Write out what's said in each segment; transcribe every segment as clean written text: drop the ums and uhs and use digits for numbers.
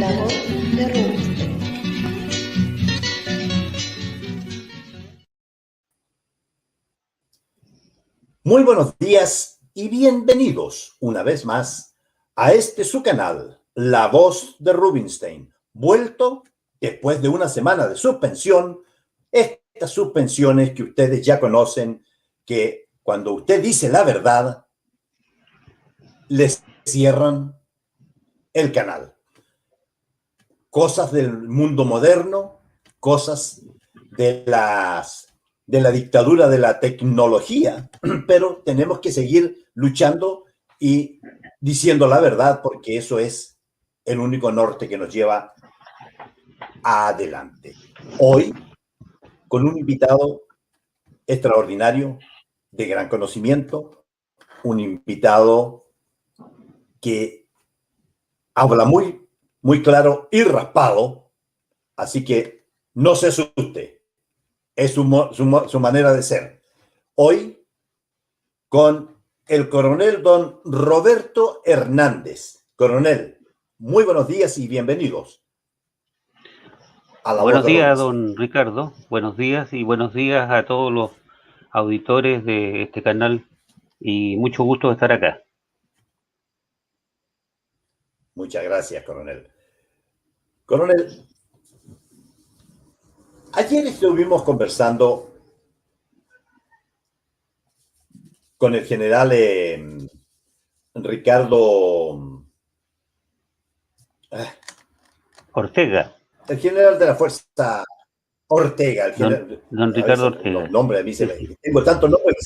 La voz de Rubinstein. Muy buenos días y bienvenidos una vez más a este su canal, La Voz de Rubinstein, vuelto después de una semana de suspensión, estas suspensiones que ustedes ya conocen, que cuando usted dice la verdad, les cierran el canal. Cosas del mundo moderno, cosas de la dictadura de la tecnología, pero tenemos que seguir luchando y diciendo la verdad porque eso es el único norte que nos lleva adelante. Hoy, con un invitado extraordinario, de gran conocimiento, un invitado que habla muy claro y raspado, así que no se asuste, es su manera de ser. Hoy con el coronel don Roberto Hernández. Coronel, muy buenos días y bienvenidos a La Voz Buenos de días, Rubinstein. don Ricardo. Buenos días y buenos días a todos los auditores de este canal y mucho gusto de estar acá. Muchas gracias, coronel. Coronel, ayer estuvimos conversando con el general Ricardo, Ortega, el general de la Fuerza Ortega, el general, don a Ricardo veces Ortega. los nombres a mí se Sí, me, sí. tengo tantos nombres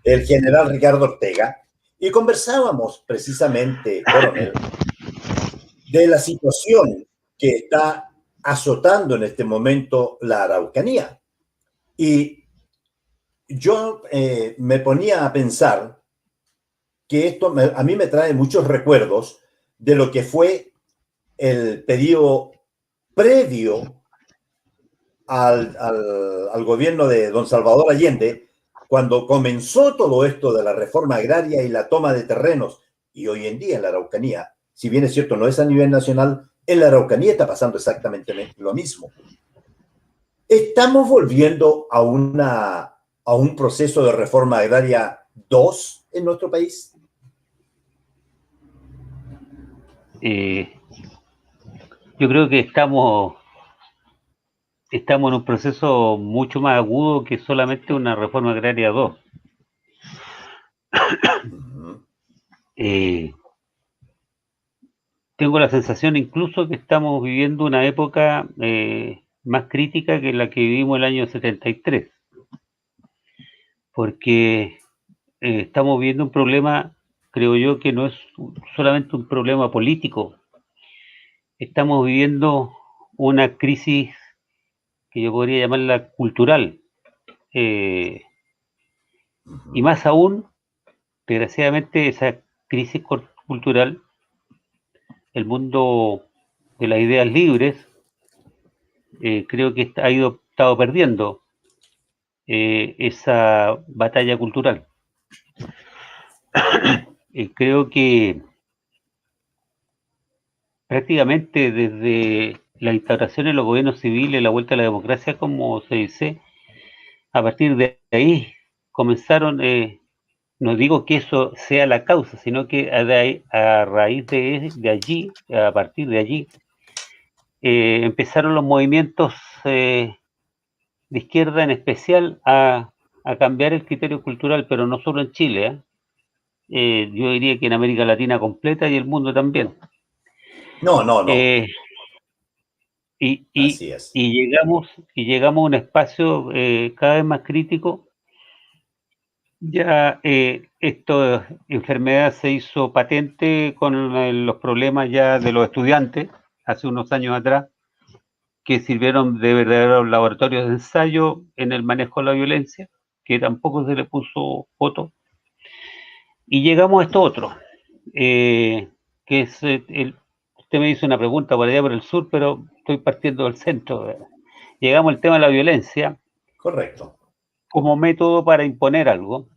que el general Ricardo Ortega, y conversábamos precisamente, coronel, de la situación que está azotando en este momento la Araucanía. Y yo me ponía a pensar que a mí me trae muchos recuerdos de lo que fue el periodo previo al gobierno de don Salvador Allende, cuando comenzó todo esto de la reforma agraria y la toma de terrenos. Y hoy en día en la Araucanía, si bien es cierto, no es a nivel nacional, en la Araucanía está pasando exactamente lo mismo. ¿Estamos volviendo a un proceso de reforma agraria 2 en nuestro país? Eh, yo creo que estamos en un proceso mucho más agudo que solamente una reforma agraria 2. Uh -huh. Tengo la sensación incluso que estamos viviendo una época más crítica que la que vivimos el año 73, porque estamos viendo un problema, creo yo, que no es solamente un problema político. Estamos viviendo una crisis que yo podría llamarla cultural. Eh, Uh y -huh. más aún, desgraciadamente, esa crisis cultural, el mundo de las ideas libres, creo que ha estado perdiendo esa batalla cultural. Creo que prácticamente desde la instauración de los gobiernos civiles, la vuelta a la democracia, como se dice, a partir de ahí comenzaron, no digo que eso sea la causa, sino que a raíz de allí, a partir de allí, empezaron los movimientos de izquierda en especial a cambiar el criterio cultural, pero no solo en Chile, yo diría que en América Latina completa y el mundo también. No, no, no. Eh, y, y, Así es. y llegamos a un espacio cada vez más crítico. Ya esta enfermedad se hizo patente con los problemas ya de los estudiantes hace unos años atrás, que sirvieron de verdaderos laboratorios de ensayo en el manejo de la violencia, que tampoco se le puso voto. Y llegamos a esto otro, que es usted me hizo una pregunta por allá por el sur, pero estoy partiendo del centro. Llegamos al tema de la violencia Correcto. como método para imponer algo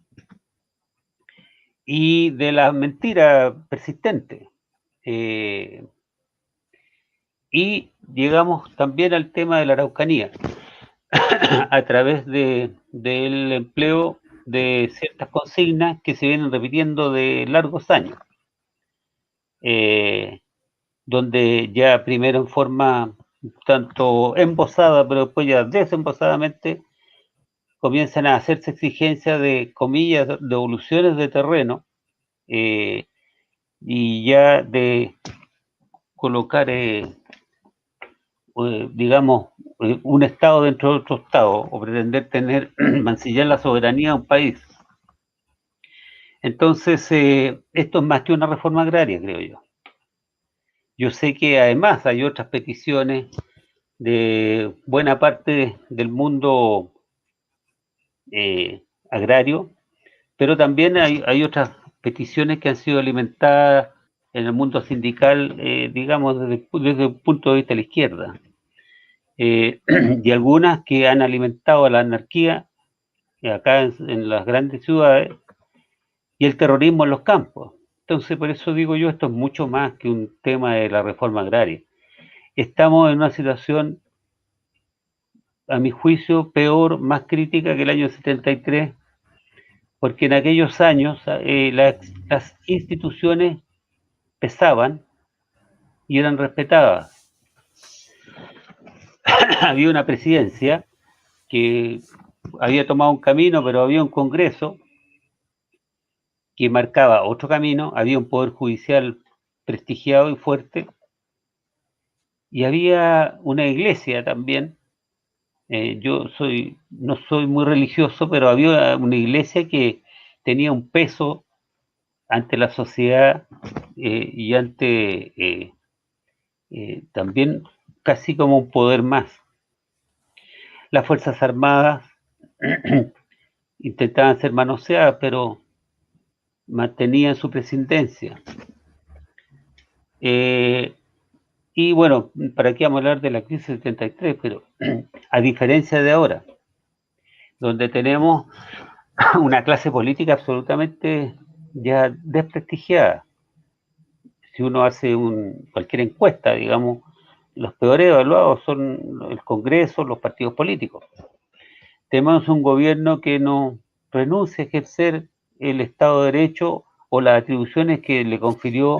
y de la mentira persistente. Eh, y llegamos también al tema de la Araucanía, a través del empleo de ciertas consignas que se vienen repitiendo de largos años, eh, donde ya primero en forma tanto embosada, pero después ya desembosadamente comienzan a hacerse exigencias de, comillas, devoluciones de terreno, eh, y ya de colocar, digamos, un Estado dentro de otro Estado, o pretender tener, mancillar la soberanía de un país. Entonces, esto es más que una reforma agraria, creo yo. Yo sé que además hay otras peticiones de buena parte del mundo agrario, pero también hay otras peticiones que han sido alimentadas en el mundo sindical, digamos, desde el punto de vista de la izquierda, y algunas que han alimentado a la anarquía acá en las grandes ciudades y el terrorismo en los campos. Entonces, por eso digo yo, esto es mucho más que un tema de la reforma agraria. Estamos en una situación, a mi juicio, peor, más crítica que el año 73, porque en aquellos años las instituciones pesaban y eran respetadas. Había una presidencia que había tomado un camino, pero había un Congreso que marcaba otro camino, había un poder judicial prestigiado y fuerte, y había una iglesia también. Yo no soy muy religioso, pero había una iglesia que tenía un peso ante la sociedad, y ante también casi como un poder más. Las Fuerzas Armadas intentaban ser manoseadas, pero mantenían su presidencia. Y bueno, ¿para qué vamos a hablar de la crisis 73? Pero a diferencia de ahora, donde tenemos una clase política absolutamente ya desprestigiada. Si uno hace cualquier encuesta, digamos, los peores evaluados son el Congreso, los partidos políticos. Tenemos un gobierno que no renuncia a ejercer el Estado de Derecho o las atribuciones que le confirió,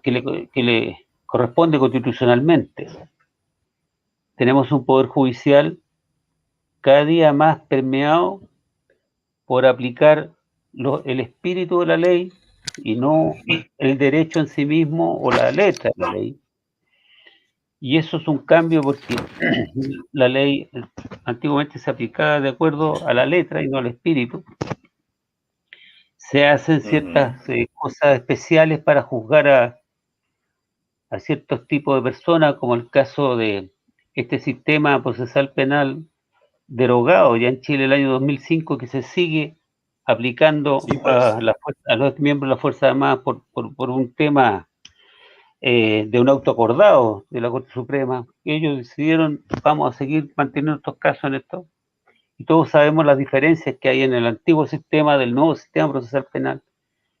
que le corresponde constitucionalmente. Tenemos un poder judicial cada día más permeado por aplicar el espíritu de la ley y no el derecho en sí mismo o la letra de la ley. Y eso es un cambio porque la ley antiguamente se aplicaba de acuerdo a la letra y no al espíritu. Se hacen ciertas cosas especiales para juzgar a ciertos tipos de personas, como el caso de este sistema procesal penal derogado ya en Chile el año 2005, que se sigue aplicando Sí, pues. a los miembros de las Fuerzas Armadas por un tema de un auto acordado de la Corte Suprema. Ellos decidieron, vamos a seguir manteniendo estos casos en esto, y todos sabemos las diferencias que hay en el antiguo sistema del nuevo sistema procesal penal,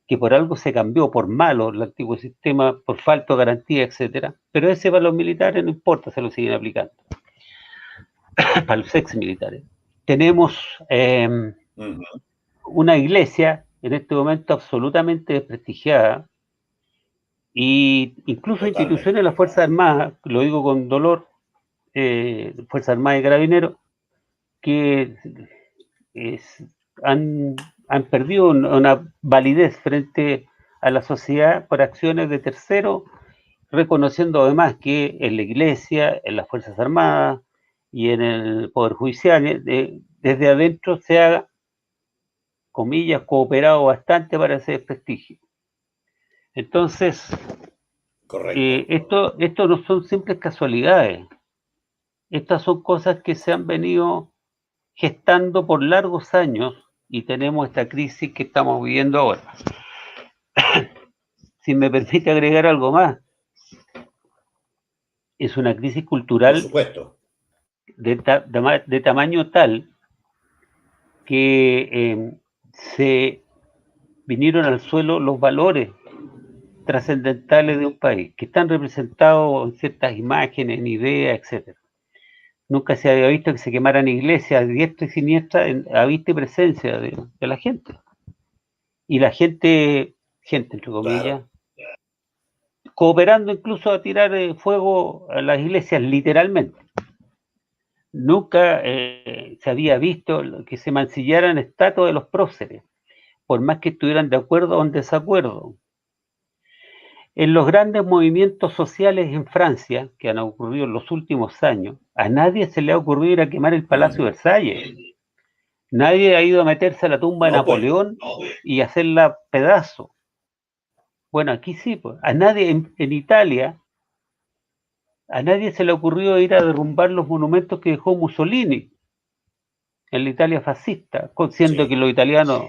que por algo se cambió por malo el antiguo sistema, por falta de garantía, etcétera, pero ese para los militares no importa, se lo siguen aplicando. Para los ex militares. Tenemos una iglesia en este momento absolutamente desprestigiada, y incluso Totalmente. instituciones de las Fuerzas Armadas, lo digo con dolor, Fuerzas Armadas y Carabineros, que han perdido una validez frente a la sociedad por acciones de terceros, reconociendo además que en la iglesia, en las Fuerzas Armadas y en el Poder Judicial, desde adentro se ha, comillas, cooperado bastante para ese desprestigio. Entonces, esto no son simples casualidades. Estas son cosas que se han venido gestando por largos años y tenemos esta crisis que estamos viviendo ahora. Si me permite agregar algo más, es una crisis cultural, por supuesto, de tamaño tal que se vinieron al suelo los valores trascendentales de un país, que están representados en ciertas imágenes, en ideas, etcétera. Nunca se había visto que se quemaran iglesias a diestra y siniestra a vista y presencia de la gente. Y la gente entre comillas, Claro. cooperando incluso a tirar fuego a las iglesias, literalmente. Nunca se había visto que se mancillaran estatuas de los próceres, por más que estuvieran de acuerdo o en desacuerdo. En los grandes movimientos sociales en Francia, que han ocurrido en los últimos años, a nadie se le ha ocurrido ir a quemar el Palacio de Versalles. Nadie ha ido a meterse a la tumba de No, pues. Napoleón y hacerla pedazo. Bueno, aquí sí, pues. A nadie en Italia, a nadie se le ocurrió ir a derrumbar los monumentos que dejó Mussolini en la Italia fascista, siendo Sí. que los italianos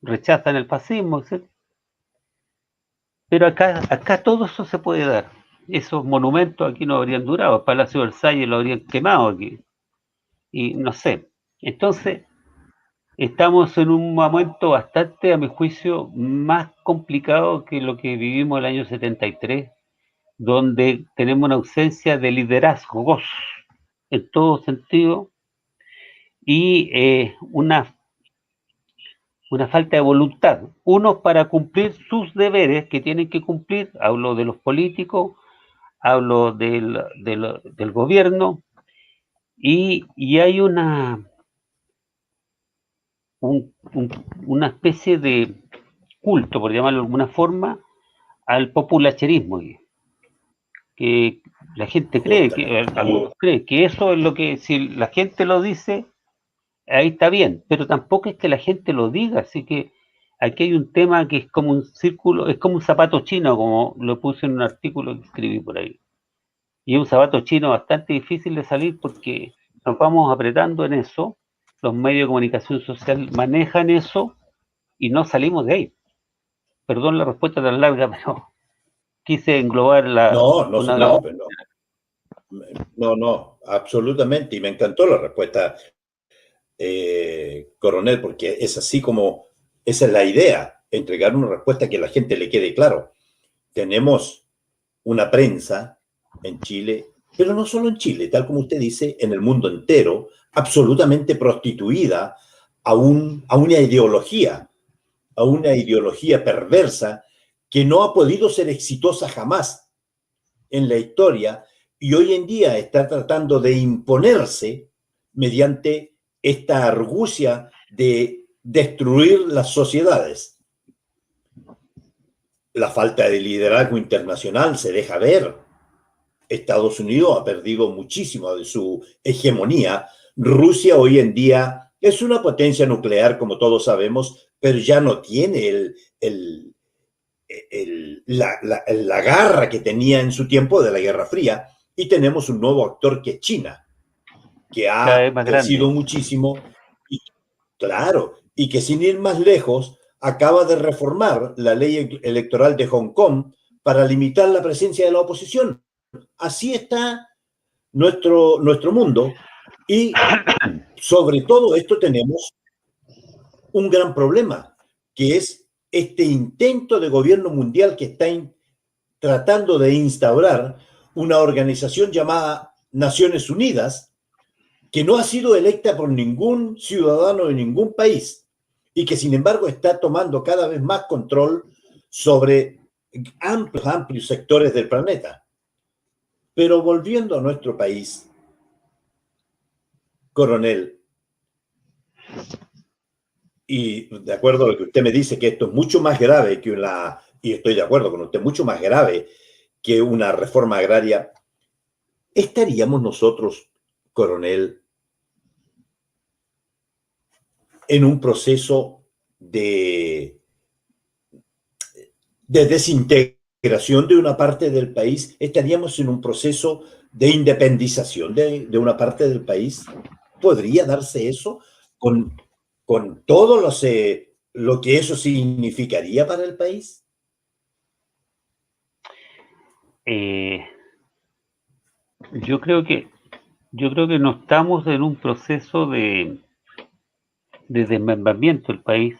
rechazan el fascismo, etc. Pero acá todo eso se puede dar. Esos monumentos aquí no habrían durado, el Palacio de Versalles lo habrían quemado aquí. Y no sé. Entonces, estamos en un momento bastante, a mi juicio, más complicado que lo que vivimos el año 73, donde tenemos una ausencia de liderazgos en todo sentido y una falta de voluntad. Unos para cumplir sus deberes que tienen que cumplir, hablo de los políticos, hablo del gobierno, y hay una especie de culto, por llamarlo de alguna forma, al populacherismo, que la gente Justamente. algunos creen que eso es lo que, si la gente lo dice, ahí está bien, pero tampoco es que la gente lo diga, así que aquí hay un tema que es como un círculo, es como un zapato chino, como lo puse en un artículo que escribí por ahí. Y es un zapato chino bastante difícil de salir porque nos vamos apretando en eso, los medios de comunicación social manejan eso y no salimos de ahí. Perdón la respuesta tan larga, pero quise englobar No, no se una... preocupe, no. No, absolutamente. Y me encantó la respuesta, coronel, porque es así como, esa es la idea, entregar una respuesta que a la gente le quede claro. Tenemos una prensa en Chile, pero no solo en Chile, tal como usted dice, en el mundo entero, absolutamente prostituida a una ideología perversa que no ha podido ser exitosa jamás en la historia y hoy en día está tratando de imponerse mediante esta argucia de destruir las sociedades. La falta de liderazgo internacional se deja ver. Estados Unidos ha perdido muchísimo de su hegemonía. Rusia hoy en día es una potencia nuclear, como todos sabemos, pero ya no tiene la garra que tenía en su tiempo de la Guerra Fría. Y tenemos un nuevo actor que es China, que cada vez ha más crecido grande. muchísimo y, claro, y que sin ir más lejos acaba de reformar la ley electoral de Hong Kong para limitar la presencia de la oposición. Así está nuestro mundo y sobre todo esto tenemos un gran problema, que es este intento de gobierno mundial que está tratando de instaurar una organización llamada Naciones Unidas, que no ha sido electa por ningún ciudadano de ningún país y que sin embargo está tomando cada vez más control sobre amplios sectores del planeta. Pero volviendo a nuestro país, coronel, y de acuerdo a lo que usted me dice, que esto es mucho más grave que y estoy de acuerdo con usted, mucho más grave que una reforma agraria, ¿estaríamos nosotros, coronel, en un proceso de desintegración de una parte del país? ¿Estaríamos en un proceso de independización de una parte del país? ¿Podría darse eso con todo lo que eso significaría para el país? Eh, yo creo que no estamos en un proceso de desmembramiento del país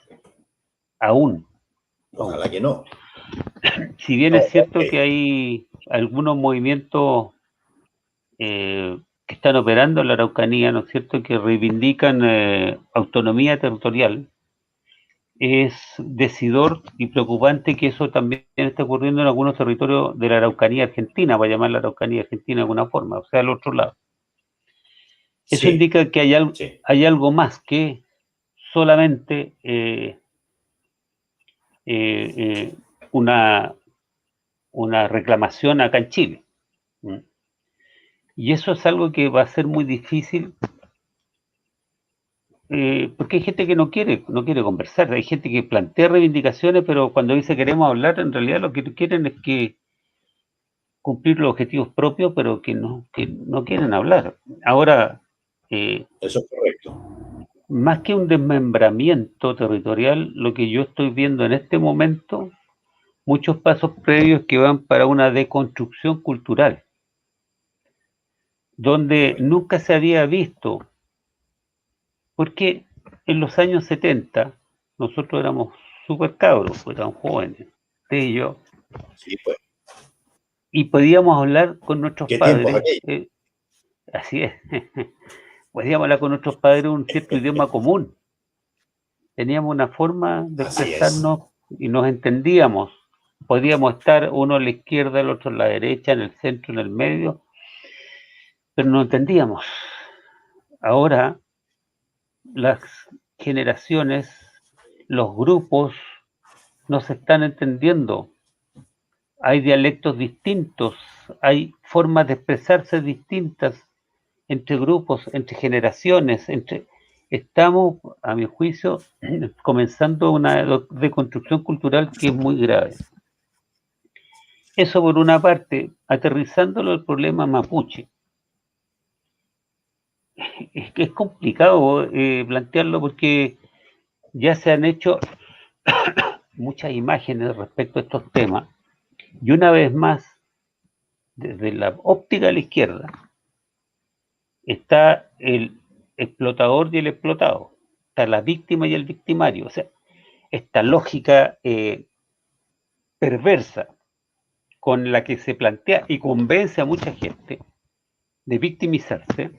aún. Ojalá que no. si bien Oh, es cierto ok. que hay algunos movimientos que están operando en la Araucanía, ¿no es cierto?, que reivindican autonomía territorial, es decidor y preocupante que eso también esté ocurriendo en algunos territorios de la Araucanía argentina, para llamar la Araucanía argentina de alguna forma, o sea, al otro lado. Eso Sí, indica que sí. hay algo más que solamente eh, una, una reclamación acá en Chile. ¿Mm? Y eso es algo que va a ser muy difícil porque hay gente que no quiere conversar, hay gente que plantea reivindicaciones, pero cuando dice queremos hablar, en realidad lo que quieren es que cumplir los objetivos propios, pero que no quieren hablar. Ahora, eh, Eso es correcto. más que un desmembramiento territorial, lo que yo estoy viendo en este momento, muchos pasos previos que van para una deconstrucción cultural, donde Correcto. nunca se había visto, porque en los años 70 nosotros éramos súper cabros, pues, éramos jóvenes, usted y yo, Sí, pues. y podíamos hablar con nuestros ¿Qué tiempos padres, aquellos? así es, podíamos hablar con nuestros padres un cierto idioma común, teníamos una forma de Así es. expresarnos y nos entendíamos. Podíamos estar uno a la izquierda, el otro a la derecha, en el centro, en el medio, pero no entendíamos. Ahora las generaciones, los grupos no se están entendiendo. Hay dialectos distintos, hay formas de expresarse distintas entre grupos, entre generaciones, estamos, a mi juicio, comenzando una deconstrucción cultural que es muy grave. Eso por una parte, aterrizándolo al problema mapuche. Es que es complicado plantearlo porque ya se han hecho muchas imágenes respecto a estos temas y una vez más, desde la óptica de la izquierda, está el explotador y el explotado, está la víctima y el victimario, o sea, esta lógica perversa con la que se plantea y convence a mucha gente de victimizarse,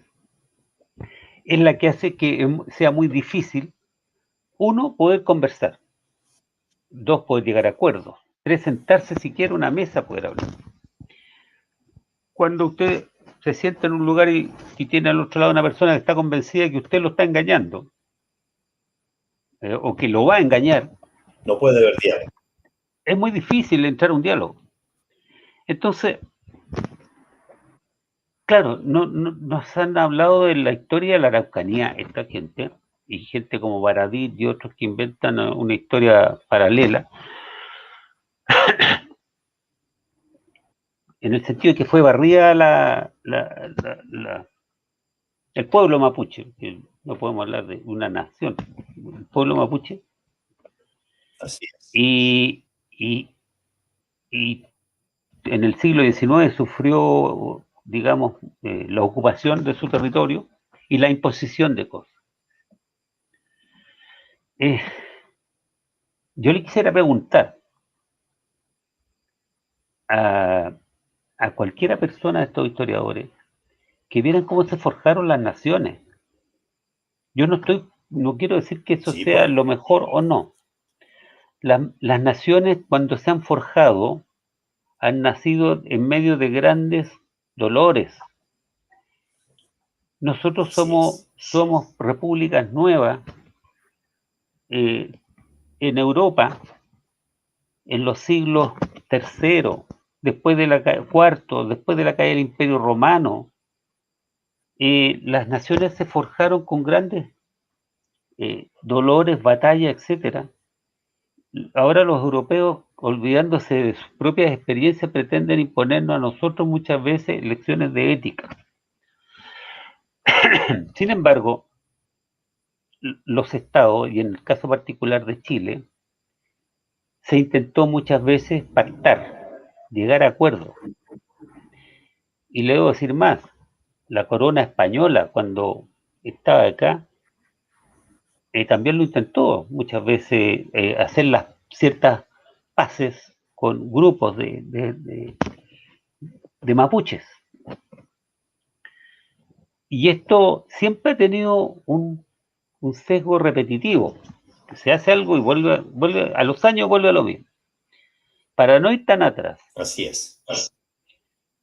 es la que hace que sea muy difícil, uno, poder conversar, dos, poder llegar a acuerdos, tres, sentarse siquiera a una mesa a poder hablar. Cuando usted se sienta en un lugar y tiene al otro lado una persona que está convencida de que usted lo está engañando, o que lo va a engañar, No puede haber diálogo. es muy difícil entrar a un diálogo. Entonces, claro, nos han hablado de la historia de la Araucanía, esta gente, y gente como Baradit y otros que inventan una historia paralela, en el sentido de que fue barrida el pueblo mapuche, que no podemos hablar de una nación, el pueblo mapuche, Así es. y, y, y en el siglo XIX sufrió, digamos, la ocupación de su territorio y la imposición de cosas. Eh, yo le quisiera preguntar a, a cualquiera persona de estos historiadores que vieran cómo se forjaron las naciones. Yo no quiero decir que eso Sí, sea pues. lo mejor o no. Las naciones cuando se han forjado han nacido en medio de grandes dolores. Nosotros Así es. somos repúblicas nuevas eh, en Europa en los siglos tercero, después de cuarto, después de la caída del Imperio Romano. Las naciones se forjaron con grandes dolores, batallas, etcétera. Ahora los europeos, olvidándose de sus propias experiencias, pretenden imponernos a nosotros muchas veces lecciones de ética. Sin embargo, los estados, y en el caso particular de Chile, se intentó muchas veces pactar, llegar a acuerdos. Y le debo decir más, la corona española, cuando estaba acá, también lo intentó muchas veces hacer las ciertas paces con grupos de mapuches. Y esto siempre ha tenido un sesgo repetitivo. Se hace algo y vuelve a los años, vuelve a lo mismo. Para no ir tan atrás, Así es.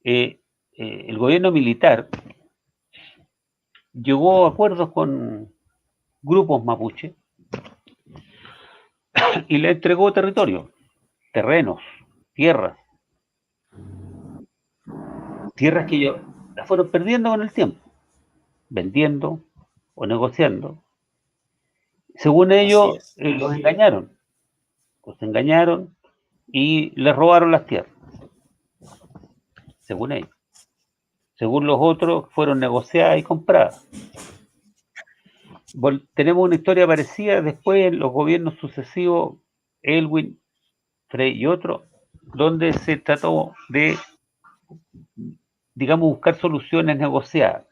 el gobierno militar llegó a acuerdos con grupos mapuche y le entregó territorio, terrenos, tierras que ellos las fueron perdiendo con el tiempo, vendiendo o negociando. Según Así ellos, es. los engañaron y les robaron las tierras, según ellos. Según los otros, fueron negociadas y compradas. Tenemos una historia parecida después en los gobiernos sucesivos, Elwin, Frey y otros, donde se trató de, digamos, buscar soluciones negociadas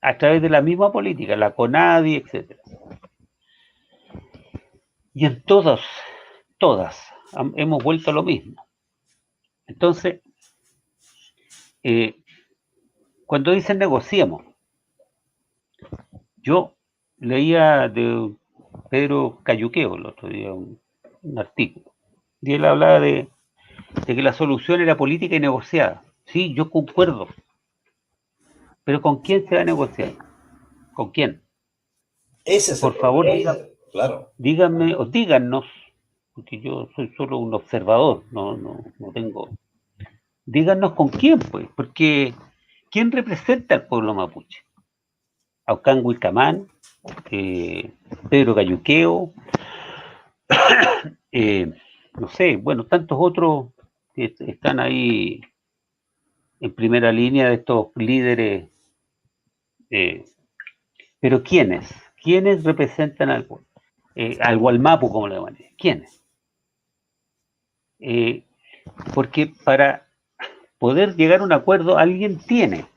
a través de la misma política, la CONADI, etcétera. Y en todas hemos vuelto a lo mismo. Entonces, cuando dicen negociemos, yo leía de Pedro Cayuqueo el otro día un artículo, y él hablaba de que la solución era política y negociada. Sí, yo concuerdo, pero ¿con quién se va a negociar? ¿Con quién? Ese es el Por favor, problema. Claro. díganme o díganos, porque yo soy solo un observador, no tengo. Díganos con quién, pues, porque ¿quién representa al pueblo mapuche? Aucán Huilcamán, Pedro Cayuqueo, no sé, bueno, tantos otros que están ahí en primera línea de estos líderes, pero ¿quiénes? ¿Quiénes representan al Gualmapu, como le llaman? ¿Quiénes? Porque para poder llegar a un acuerdo, alguien tiene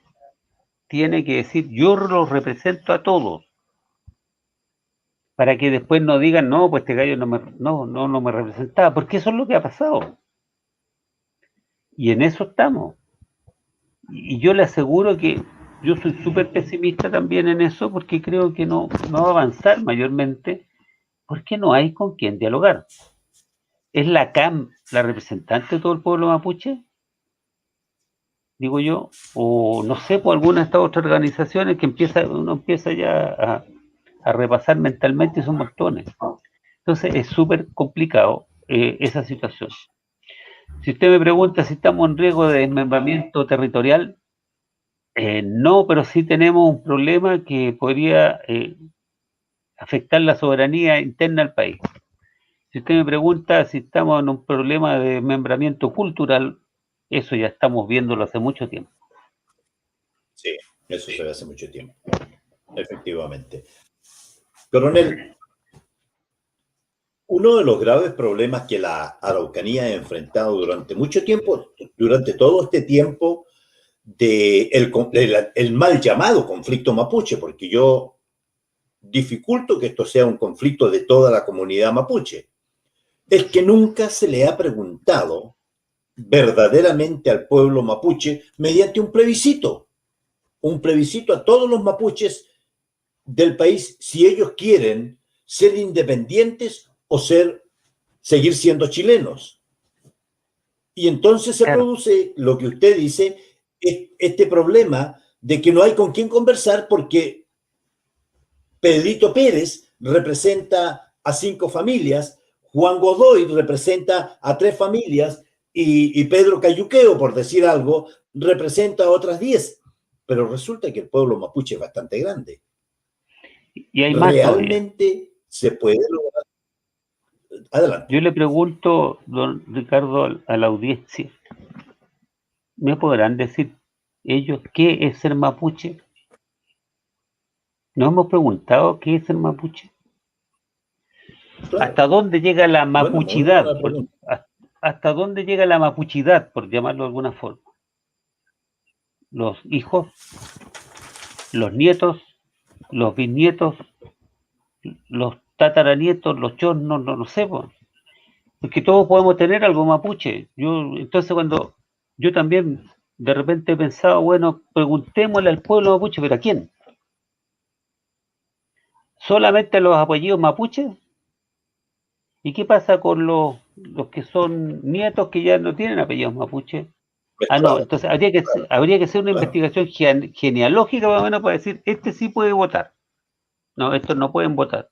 que decir, yo los represento a todos, para que después no digan, no, pues este gallo no me representaba, porque eso es lo que ha pasado. Y en eso estamos. Y yo le aseguro que yo soy súper pesimista también en eso, porque creo que no va a avanzar mayormente, porque no hay con quién dialogar. ¿Es la CAM la representante de todo el pueblo mapuche? Digo yo, o no sé, por alguna de estas otras organizaciones que uno empieza ya a repasar mentalmente y son montones. Entonces es súper complicado esa situación. Si usted me pregunta si estamos en riesgo de desmembramiento territorial, no, pero sí tenemos un problema que podría afectar la soberanía interna del país. Si usted me pregunta si estamos en un problema de desmembramiento cultural, eso ya estamos viéndolo hace mucho tiempo. Sí, eso se ve hace mucho tiempo, efectivamente. Coronel, uno de los graves problemas que la Araucanía ha enfrentado durante mucho tiempo, durante todo este tiempo, el mal llamado conflicto mapuche, porque yo dificulto que esto sea un conflicto de toda la comunidad mapuche, es que nunca se le ha preguntado verdaderamente al pueblo mapuche mediante un plebiscito a todos los mapuches del país si ellos quieren ser independientes o seguir siendo chilenos. Y entonces se produce lo que usted dice, este problema de que no hay con quién conversar porque Pedrito Pérez representa a 5 familias, Juan Godoy representa a 3 familias y Pedro Cayuqueo, por decir algo, representa a otras 10. Pero resulta que el pueblo mapuche es bastante grande. Y hay más ¿Realmente todavía se puede lograr? Adelante. Yo le pregunto, don Ricardo, a la audiencia, ¿me podrán decir ellos qué es ser mapuche? ¿Nos hemos preguntado qué es ser mapuche? Claro. ¿Hasta dónde llega la Bueno, mapuchidad? ¿Hasta dónde llega la mapuchidad, por llamarlo de alguna forma? Los hijos, los nietos, los bisnietos, los tataranietos, los chornos, no sé, pues. porque todos podemos tener algo mapuche. Entonces cuando yo también de repente he pensado, bueno, preguntémosle al pueblo mapuche, pero ¿a quién? ¿Solamente a los apellidos mapuches? ¿Y qué pasa con los que son nietos que ya no tienen apellidos mapuche? Ah, no, Claro, entonces habría que hacer una claro. investigación genealógica más o menos para decir, este sí puede votar. No, estos no pueden votar.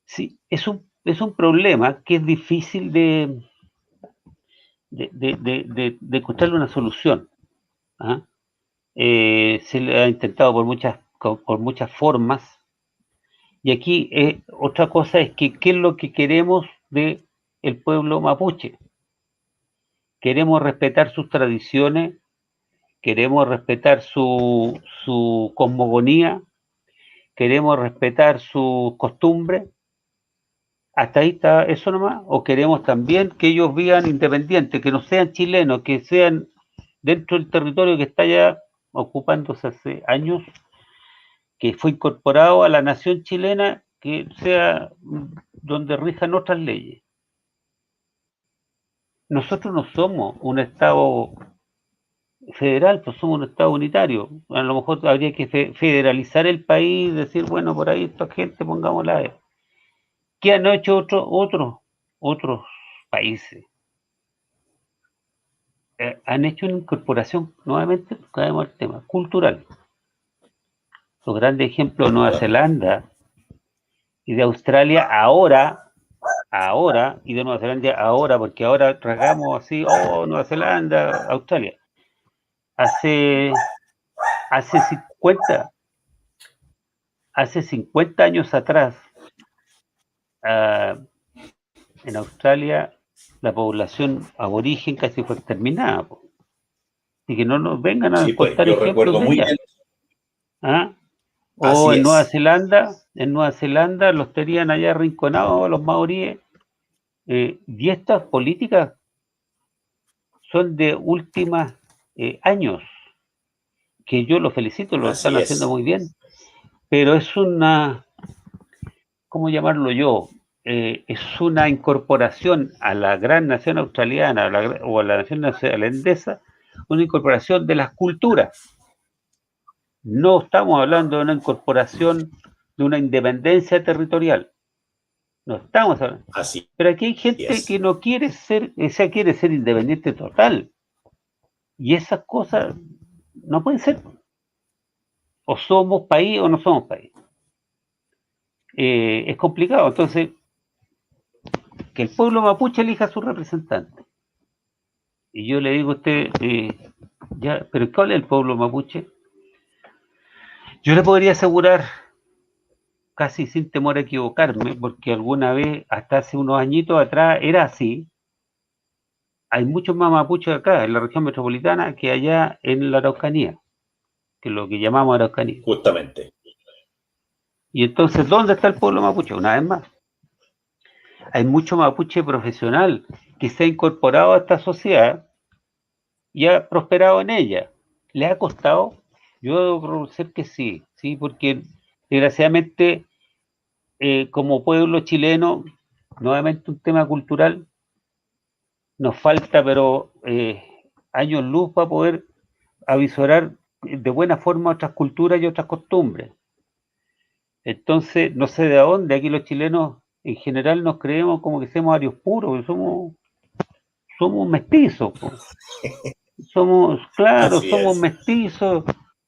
Sí, es un problema que es difícil de encontrarle una solución. ¿Ah? Se le ha intentado por muchas formas. Y aquí otra cosa es que qué es lo que queremos de el pueblo mapuche. Queremos respetar sus tradiciones, queremos respetar su cosmogonía, queremos respetar sus costumbres. Hasta ahí está eso nomás. O queremos también que ellos vivan independientes, que no sean chilenos, que sean dentro del territorio que está ya ocupándose hace años, que fue incorporado a la nación chilena, que sea donde rijan otras leyes. Nosotros no somos un Estado federal, pues somos un Estado unitario. A lo mejor habría que federalizar el país, decir, bueno, por ahí esta gente pongámosla. ¿Qué han hecho otros países? Han hecho una incorporación, nuevamente, caemos al tema, cultural. Los grandes ejemplos de Nueva Zelanda y de Australia ahora, y de Nueva Zelanda ahora, porque ahora tragamos así, oh, Nueva Zelanda, Australia. Hace, hace 50, hace 50 años atrás, uh, en Australia, la población aborigen casi fue exterminada. Po. Y que no nos vengan a Sí, pues contar yo ejemplos recuerdo de muy ella. bien. ¿Ah? O Así es. En Nueva Zelanda los tenían allá arrinconados los maoríes. Y estas políticas son de últimos años, que yo los felicito, lo están Así haciendo es. muy bien, pero es una, ¿cómo llamarlo yo? Es una incorporación a la gran nación australiana o a la nación neozelandesa, una incorporación de las culturas. No estamos hablando de una incorporación de una independencia territorial. No estamos hablando. Así Pero aquí hay gente que es. no quiere ser, esa quiere ser independiente total. Y esas cosas no pueden ser. O somos país o no somos país. Es complicado. Entonces, que el pueblo mapuche elija a su representante. Y yo le digo a usted, ya, pero ¿cuál es el pueblo mapuche? Yo le podría asegurar, casi sin temor a equivocarme, porque alguna vez, hasta hace unos añitos atrás, era así. Hay muchos más mapuches acá, en la región metropolitana, que allá en la Araucanía, que es lo que llamamos Araucanía. Justamente. Y entonces, ¿dónde está el pueblo mapuche? Una vez más. Hay mucho mapuche profesional que se ha incorporado a esta sociedad y ha prosperado en ella. ¿Le ha costado? Yo debo reconocer que sí, sí, porque desgraciadamente como pueblo chileno, nuevamente un tema cultural, nos falta, pero años luz para poder avisorar de buena forma otras culturas y otras costumbres. Entonces, no sé de dónde, aquí los chilenos en general nos creemos como que somos arios puros, somos mestizos, po. Claro, Así somos es. mestizos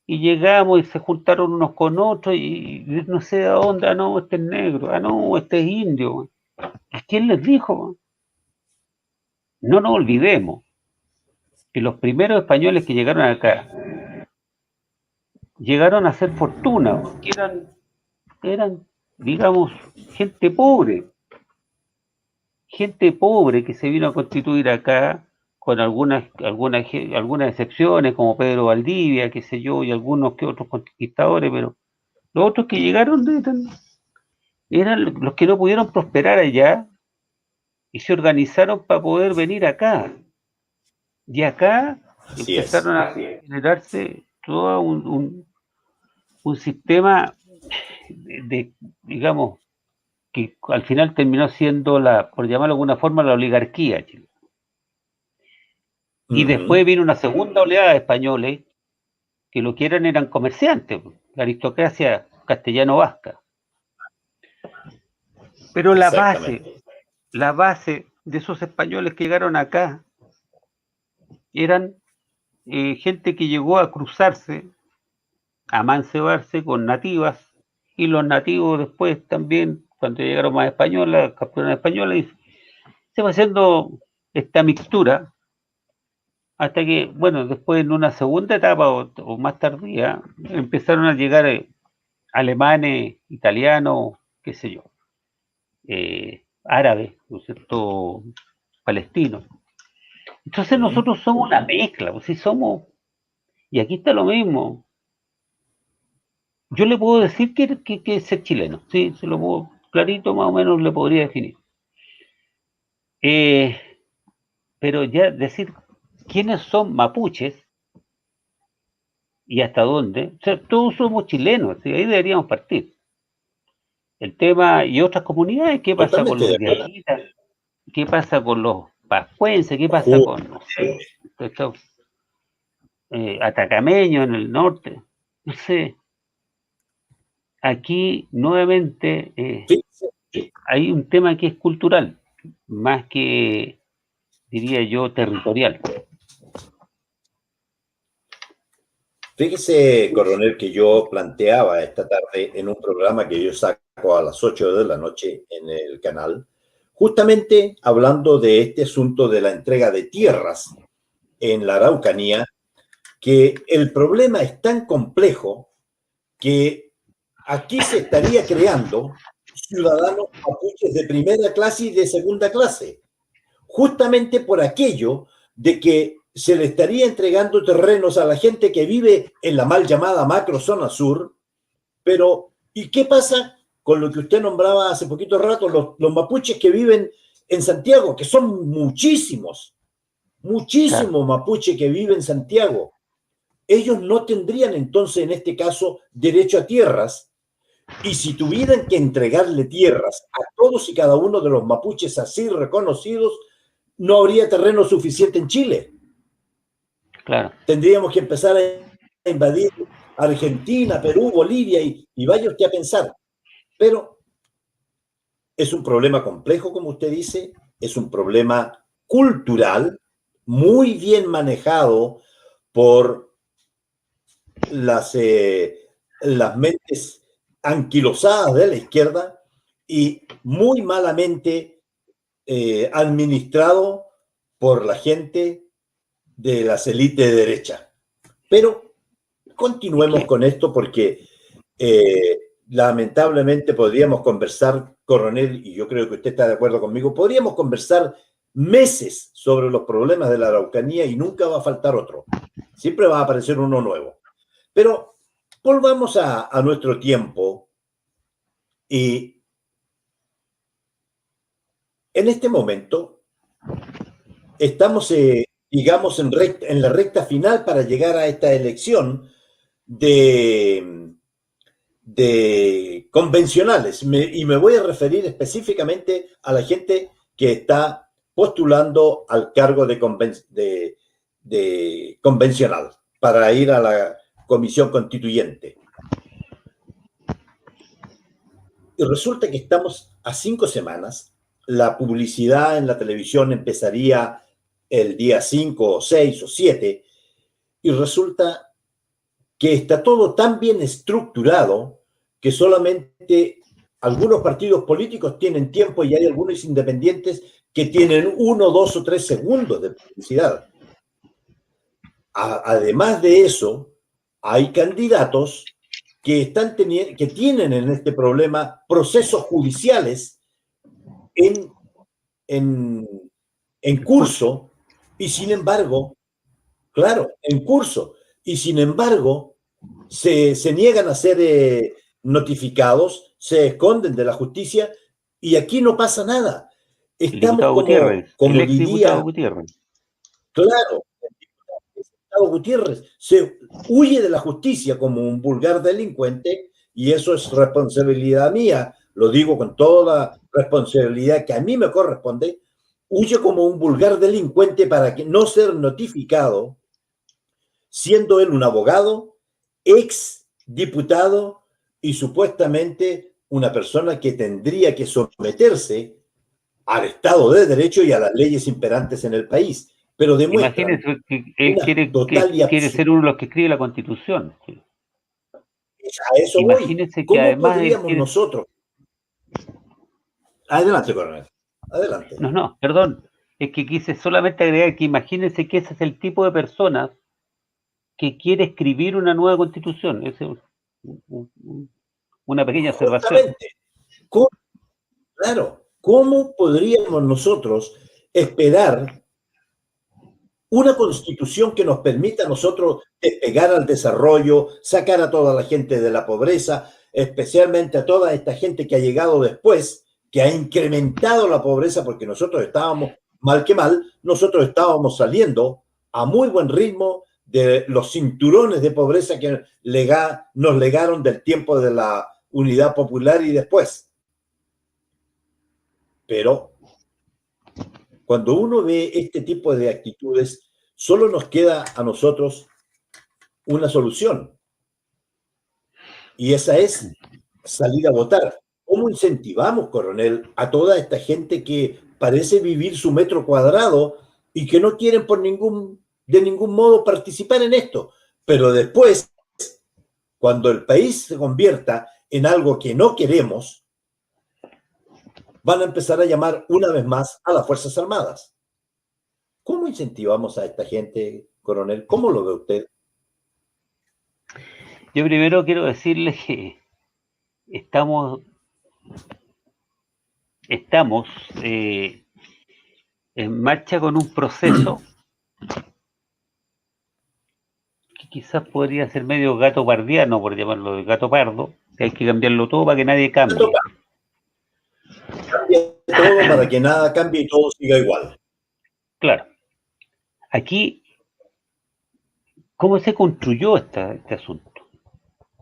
y llegamos y se juntaron unos con otros y no sé de dónde, ah no, este es negro, ah no, este es indio. ¿Quién les dijo? No nos olvidemos que los primeros españoles que llegaron acá llegaron a hacer fortuna, que eran, digamos, gente pobre que se vino a constituir acá con algunas excepciones, como Pedro Valdivia, qué sé yo, y algunos que otros conquistadores, pero los otros que llegaron eran los que no pudieron prosperar allá y se organizaron para poder venir acá. Y acá Así empezaron es. a generarse todo un sistema digamos, que al final terminó siendo por llamarlo de alguna forma, la oligarquía chilena. Y después vino una segunda oleada de españoles que lo que eran comerciantes, la aristocracia castellano-vasca. Pero la base de esos españoles que llegaron acá eran gente que llegó a cruzarse, a mancebarse con nativas, y los nativos después también, cuando llegaron más españolas, capturaron españolas, y se va haciendo esta mixtura, hasta que, bueno, después en una segunda etapa o más tardía, empezaron a llegar alemanes, italianos, qué sé yo, árabes, ¿no es cierto?, palestinos. Entonces nosotros somos una mezcla, pues sí somos, y aquí está lo mismo. Yo le puedo decir que es ser chileno, sí, se lo puedo, clarito más o menos le podría definir. Pero ya decir quiénes son mapuches y hasta dónde, o sea, todos somos chilenos, ¿sí? Ahí deberíamos partir. El tema, y otras comunidades, ¿qué pasa con los diaguitas? ¿Qué pasa con los pascuenses? ¿Qué pasa con, no sé, estos atacameños en el norte? No sé. Aquí, nuevamente, hay un tema que es cultural, más que, diría yo, territorial. Fíjese, coronel, que yo planteaba esta tarde en un programa que yo saco a las 8 de la noche en el canal, justamente hablando de este asunto de la entrega de tierras en la Araucanía, que el problema es tan complejo que aquí se estaría creando ciudadanos mapuches de primera clase y de segunda clase, justamente por aquello de que se le estaría entregando terrenos a la gente que vive en la mal llamada macro zona sur, pero ¿y qué pasa con lo que usted nombraba hace poquito rato, los mapuches que viven en Santiago, que son muchísimos mapuches que viven en Santiago? Ellos no tendrían entonces en este caso derecho a tierras, y si tuvieran que entregarle tierras a todos y cada uno de los mapuches así reconocidos, no habría terreno suficiente en Chile. Claro. Tendríamos que empezar a invadir Argentina, Perú, Bolivia y vaya usted a pensar. Pero es un problema complejo, como usted dice, es un problema cultural muy bien manejado por las mentes anquilosadas de la izquierda y muy malamente administrado por la gente de las élites de derecha. Pero continuemos con esto porque lamentablemente podríamos conversar, coronel, y yo creo que usted está de acuerdo conmigo, podríamos conversar meses sobre los problemas de la Araucanía y nunca va a faltar otro. Siempre va a aparecer uno nuevo. Pero volvamos a nuestro tiempo y en este momento estamos, digamos, en la recta final para llegar a esta elección de convencionales. Y me voy a referir específicamente a la gente que está postulando al cargo de convencional para ir a la comisión constituyente. Y resulta que estamos a 5 semanas. La publicidad en la televisión empezaría el día 5 o 6 o 7 y resulta que está todo tan bien estructurado que solamente algunos partidos políticos tienen tiempo y hay algunos independientes que tienen 1, 2 o 3 segundos de publicidad. Además de eso, hay candidatos que tienen en este problema procesos judiciales en curso y sin embargo, claro, en curso, y sin embargo se niegan a ser notificados, se esconden de la justicia y aquí no pasa nada. Estamos como diría Gutiérrez. Claro, Gutiérrez se huye de la justicia como un vulgar delincuente y eso es responsabilidad mía lo digo con toda la responsabilidad que a mí me corresponde, huye como un vulgar delincuente para que no ser notificado, siendo él un abogado, ex diputado y supuestamente una persona que tendría que someterse al Estado de Derecho y a las leyes imperantes en el país, pero demuestran Imagínense que él una total y quiere ser uno de los que escribe la Constitución. a eso voy. Imagínense que ¿Cómo además él podríamos quiere... nosotros? Adelante, coronel. Adelante. No, perdón. Es que quise solamente agregar que imagínense que ese es el tipo de personas que quiere escribir una nueva Constitución. Esa es una pequeña observación. Justamente. ¿Cómo, claro, ¿cómo podríamos nosotros esperar una constitución que nos permita a nosotros despegar al desarrollo, sacar a toda la gente de la pobreza, especialmente a toda esta gente que ha llegado después, que ha incrementado la pobreza porque nosotros estábamos, mal que mal, nosotros estábamos saliendo a muy buen ritmo de los cinturones de pobreza que nos legaron del tiempo de la Unidad Popular y después? Pero cuando uno ve este tipo de actitudes, solo nos queda a nosotros una solución. Y esa es salir a votar. ¿Cómo incentivamos, coronel, a toda esta gente que parece vivir su metro cuadrado y que no quieren de ningún modo participar en esto? Pero después, cuando el país se convierta en algo que no queremos, van a empezar a llamar una vez más a las Fuerzas Armadas. ¿Cómo incentivamos a esta gente, coronel? ¿Cómo lo ve usted? Yo primero quiero decirle que estamos en marcha con un proceso que quizás podría ser medio gato pardiano, por llamarlo de gato pardo, que hay que cambiarlo todo para que nadie cambie. Cambia todo para que nada cambie y todo siga igual. Claro. Aquí, ¿cómo se construyó este asunto?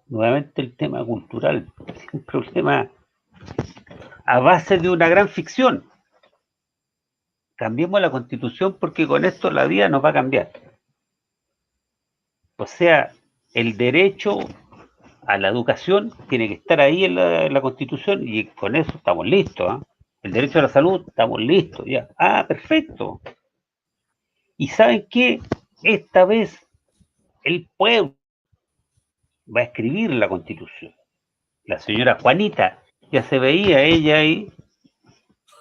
Nuevamente el tema cultural, un problema a base de una gran ficción. Cambiemos la Constitución porque con esto la vida nos va a cambiar. O sea, el derecho a la educación tiene que estar ahí en la Constitución y con eso estamos listos. ¿Eh? El derecho a la salud, estamos listos ya. Ah, perfecto. ¿Y saben qué? Esta vez el pueblo va a escribir la Constitución. La señora Juanita, ya se veía ella ahí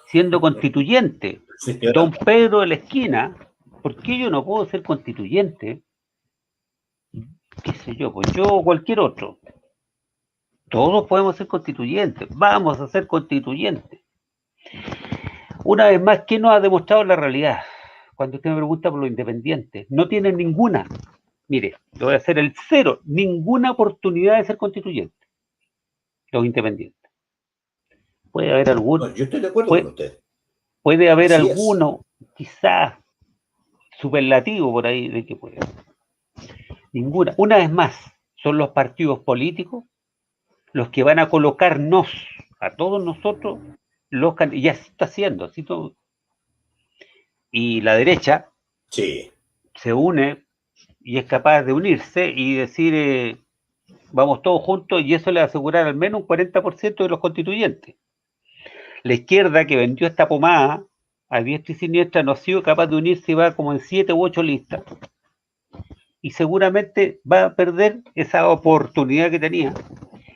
siendo constituyente. Señora. Don Pedro de la Esquina, ¿por qué yo no puedo ser constituyente? ¿Qué sé yo? Pues yo o cualquier otro. Todos podemos ser constituyentes. Vamos a ser constituyentes. Una vez más, ¿qué nos ha demostrado la realidad? Cuando usted me pregunta por los independientes, no tienen ninguna. Mire, le voy a hacer el cero. Ninguna oportunidad de ser constituyente. Los independientes. Puede haber alguno. No, yo estoy de acuerdo con usted. Puede haber Así alguno, quizás superlativo por ahí de que puede haber. Ninguna. Una vez más, son los partidos políticos los que van a colocarnos, a todos nosotros, y ya se está haciendo. ¿Sí? Y la derecha sí. se une y es capaz de unirse y decir, vamos todos juntos, y eso le va a asegurar al menos un 40% de los constituyentes. La izquierda que vendió esta pomada a diestra y siniestra no ha sido capaz de unirse y va como en 7 u 8 listas. Y seguramente va a perder esa oportunidad que tenía.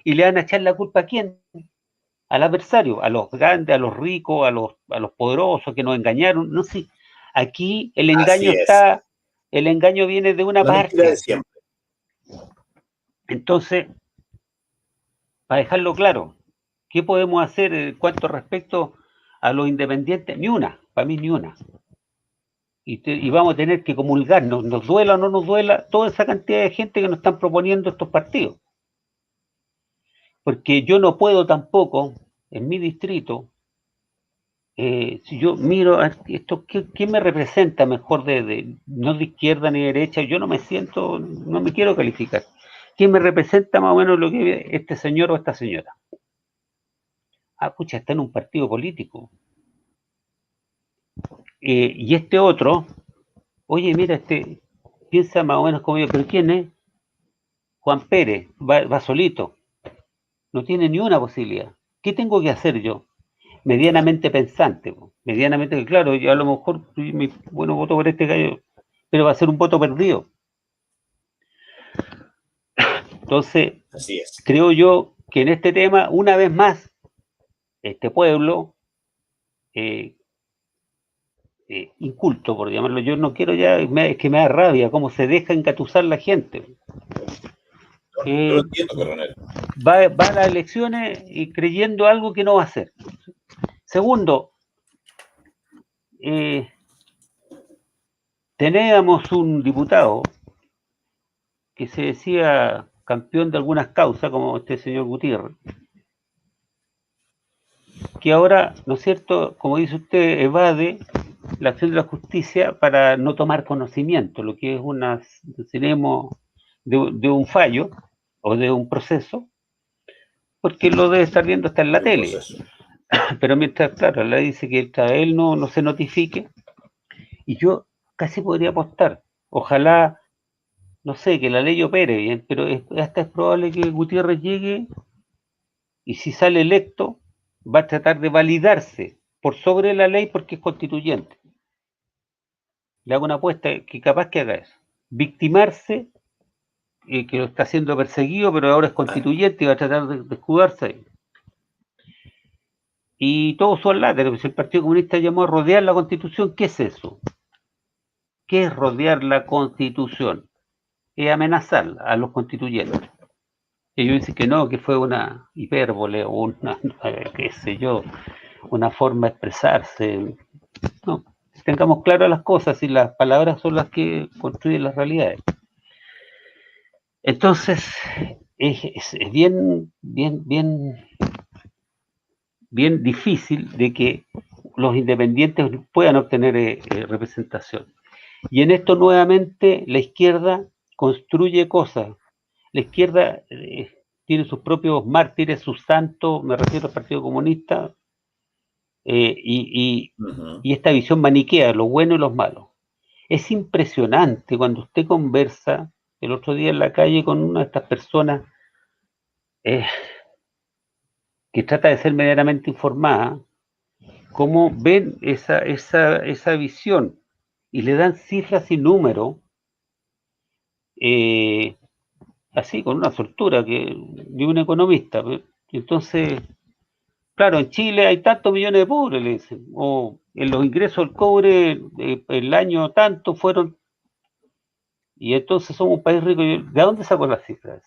Y le van a echar la culpa a quién? Al adversario, a los grandes, a los ricos, a los poderosos que nos engañaron. No sé. Aquí el engaño está, el engaño viene de una parte. Mentira de siempre. Entonces, para dejarlo claro, ¿qué podemos hacer en cuanto respecto a los independientes? Ni una, para mí ni una. Y vamos a tener que comulgar, nos duela o no nos duela, toda esa cantidad de gente que nos están proponiendo estos partidos. Porque yo no puedo tampoco, en mi distrito, si yo miro esto, ¿qué me representa mejor no de izquierda ni de derecha? Yo no me siento, no me quiero calificar. ¿Qué me representa más o menos lo que este señor o esta señora? pucha, está en un partido político. Y este otro, oye, mira, piensa más o menos como yo, pero ¿quién es? Juan Pérez, va solito, no tiene ni una posibilidad. ¿Qué tengo que hacer yo? Claro. Medianamente pensante, medianamente, claro, yo a lo mejor, bueno, voto por este gallo, pero va a ser un voto perdido. Entonces, Así es. creo yo que en este tema, una vez más, este pueblo, eh, inculto, por llamarlo, yo no quiero ya, es que me da rabia cómo se deja engatusar la gente. Yo lo Eh, entiendo, coronel. va a las elecciones y creyendo algo que no va a hacer. Segundo, eh, teníamos un diputado que se decía campeón de algunas causas, como este señor Gutiérrez, que ahora, ¿no es cierto?, como dice usted, evade la acción de la justicia para no tomar conocimiento, lo que es una sinónimo de un fallo o de un proceso, porque lo debe estar viendo hasta en la De un tele. proceso. Pero mientras, claro, le dice que mientras él no se notifique, y yo casi podría apostar, ojalá, no sé, que la ley opere bien, pero hasta es probable que Gutiérrez llegue y si sale electo, va a tratar de validarse por sobre la ley porque es constituyente. Le hago una apuesta que capaz que haga eso. Victimarse, que lo está siendo perseguido, pero ahora es Ah, constituyente y va a tratar de escudarse ahí. Y todo su aláter, si el Partido Comunista llamó a rodear la Constitución, ¿qué es eso? ¿Qué es rodear la Constitución? Es amenazar a los constituyentes. Ellos dicen que no, que fue una hipérbole o una, qué sé yo, una forma de expresarse. No, tengamos claras las cosas y las palabras son las que construyen las realidades. Entonces, es bien difícil de que los independientes puedan obtener representación. Y en esto nuevamente la izquierda construye cosas. La izquierda tiene sus propios mártires, sus santos, me refiero al Partido Comunista, eh, y, uh-huh. y esta visión maniquea, los buenos y los malos. Es impresionante cuando usted conversa el otro día en la calle con una de estas personas eh, que trata de ser medianamente informada, cómo ven esa visión y le dan cifras y números, eh, así con una soltura de un economista. Entonces, claro, en Chile hay tantos millones de pobres, le dicen, o en los ingresos del cobre el año tanto fueron, y entonces somos un país rico. ¿De dónde sacó las cifras?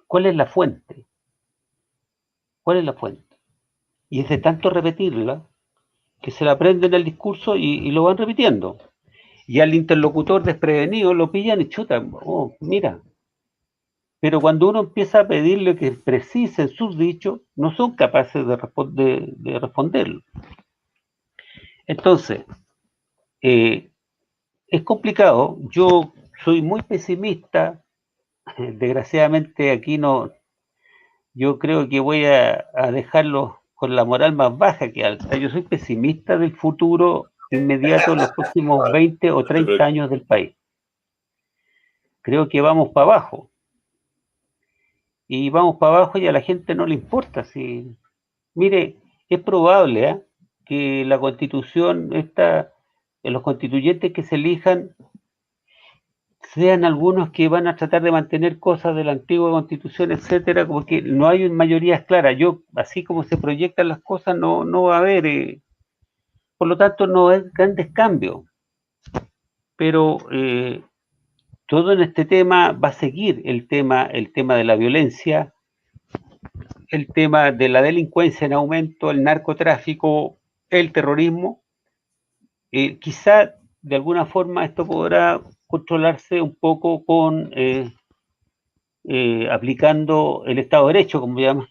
¿Cuál es la fuente? ¿Cuál es la fuente? Y es de tanto repetirla que se la aprenden el discurso y lo van repitiendo. Y al interlocutor desprevenido lo pillan y chutan. Oh, mira. Pero cuando uno empieza a pedirle que precisen sus dichos, no son capaces de responderlo. Entonces, eh, es complicado. Yo soy muy pesimista. Desgraciadamente aquí no, yo creo que voy a dejarlo con la moral más baja que alta. Yo soy pesimista del futuro inmediato en los próximos 20 o No te 30 preocupes. años del país. Creo que vamos para abajo. Y vamos para abajo y a la gente no le importa. Si, mire, es probable que la constitución, los constituyentes que se elijan, sean algunos que van a tratar de mantener cosas de la antigua constitución, etcétera, porque no hay mayorías claras. Yo, así como se proyectan las cosas, no va a haber, por lo tanto, no hay grandes cambios. Pero todo en este tema va a seguir el tema de la violencia, el tema de la delincuencia en aumento, el narcotráfico, el terrorismo. Quizá de alguna forma esto podrá controlarse un poco con aplicando el Estado de Derecho, como llaman,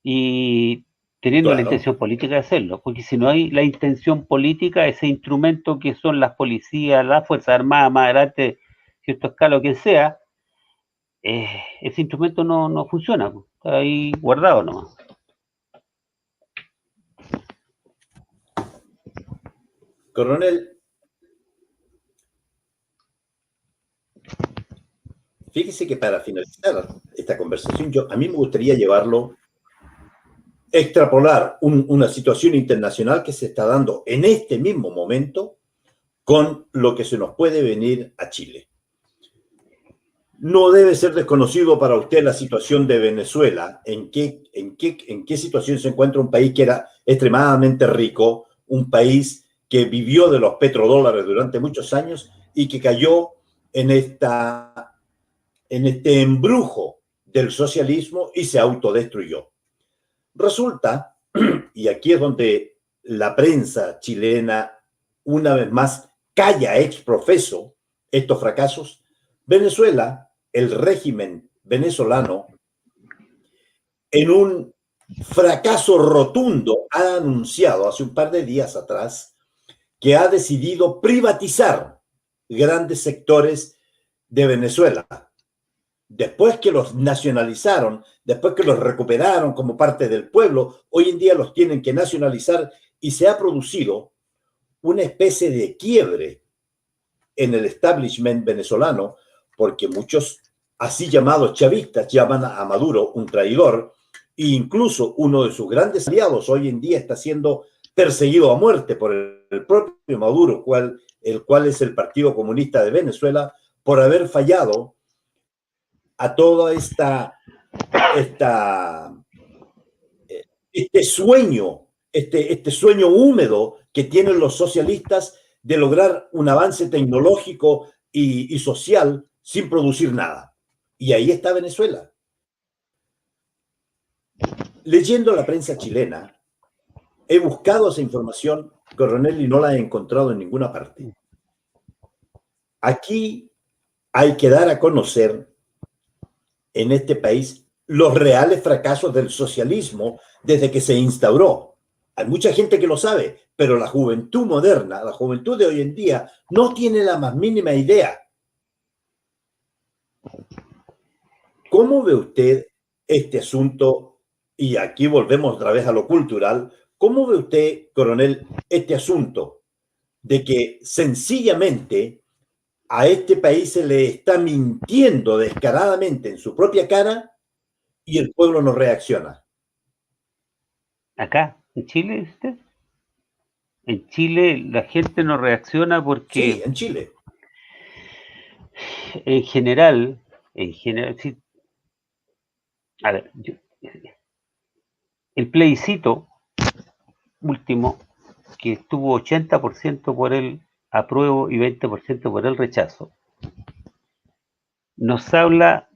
y teniendo la Claro. intención política de hacerlo, porque si no hay la intención política, ese instrumento que son las policías, las Fuerzas Armadas, más adelante, cierto escala o quien sea, ese instrumento no funciona, está ahí guardado nomás. Coronel, fíjese que para finalizar esta conversación, a mí me gustaría extrapolar una situación internacional que se está dando en este mismo momento con lo que se nos puede venir a Chile. No debe ser desconocido para usted la situación de Venezuela, en qué situación se encuentra un país que era extremadamente rico, un país que vivió de los petrodólares durante muchos años y que cayó en este embrujo del socialismo y se autodestruyó. Resulta, y aquí es donde la prensa chilena una vez más calla ex profeso estos fracasos, Venezuela, el régimen venezolano, en un fracaso rotundo, ha anunciado hace un par de días atrás que ha decidido privatizar grandes sectores de Venezuela. Después que los nacionalizaron, después que los recuperaron como parte del pueblo, hoy en día los tienen que nacionalizar y se ha producido una especie de quiebre en el establishment venezolano, porque muchos así llamados chavistas llaman a Maduro un traidor, e incluso uno de sus grandes aliados hoy en día está siendo perseguido a muerte por el propio Maduro, el cual es el Partido Comunista de Venezuela, por haber fallado a toda este sueño, este sueño húmedo que tienen los socialistas de lograr un avance tecnológico y social sin producir nada. Y ahí está Venezuela. Leyendo la prensa chilena, he buscado esa información, coronel, y no la he encontrado en ninguna parte. Aquí hay que dar a conocer en este país los reales fracasos del socialismo desde que se instauró. Hay mucha gente que lo sabe, pero la juventud moderna, la juventud de hoy en día, no tiene la más mínima idea. ¿Cómo ve usted este asunto? Y aquí volvemos otra vez a lo cultural. ¿Cómo ve usted, coronel, este asunto de que sencillamente a este país se le está mintiendo descaradamente en su propia cara y el pueblo no reacciona? Acá, en Chile, ¿viste? En Chile la gente no reacciona Sí, porque en Chile. en general, sí, a ver, el plebiscito último, que estuvo 80% por el apruebo y 20% por el rechazo, nos habla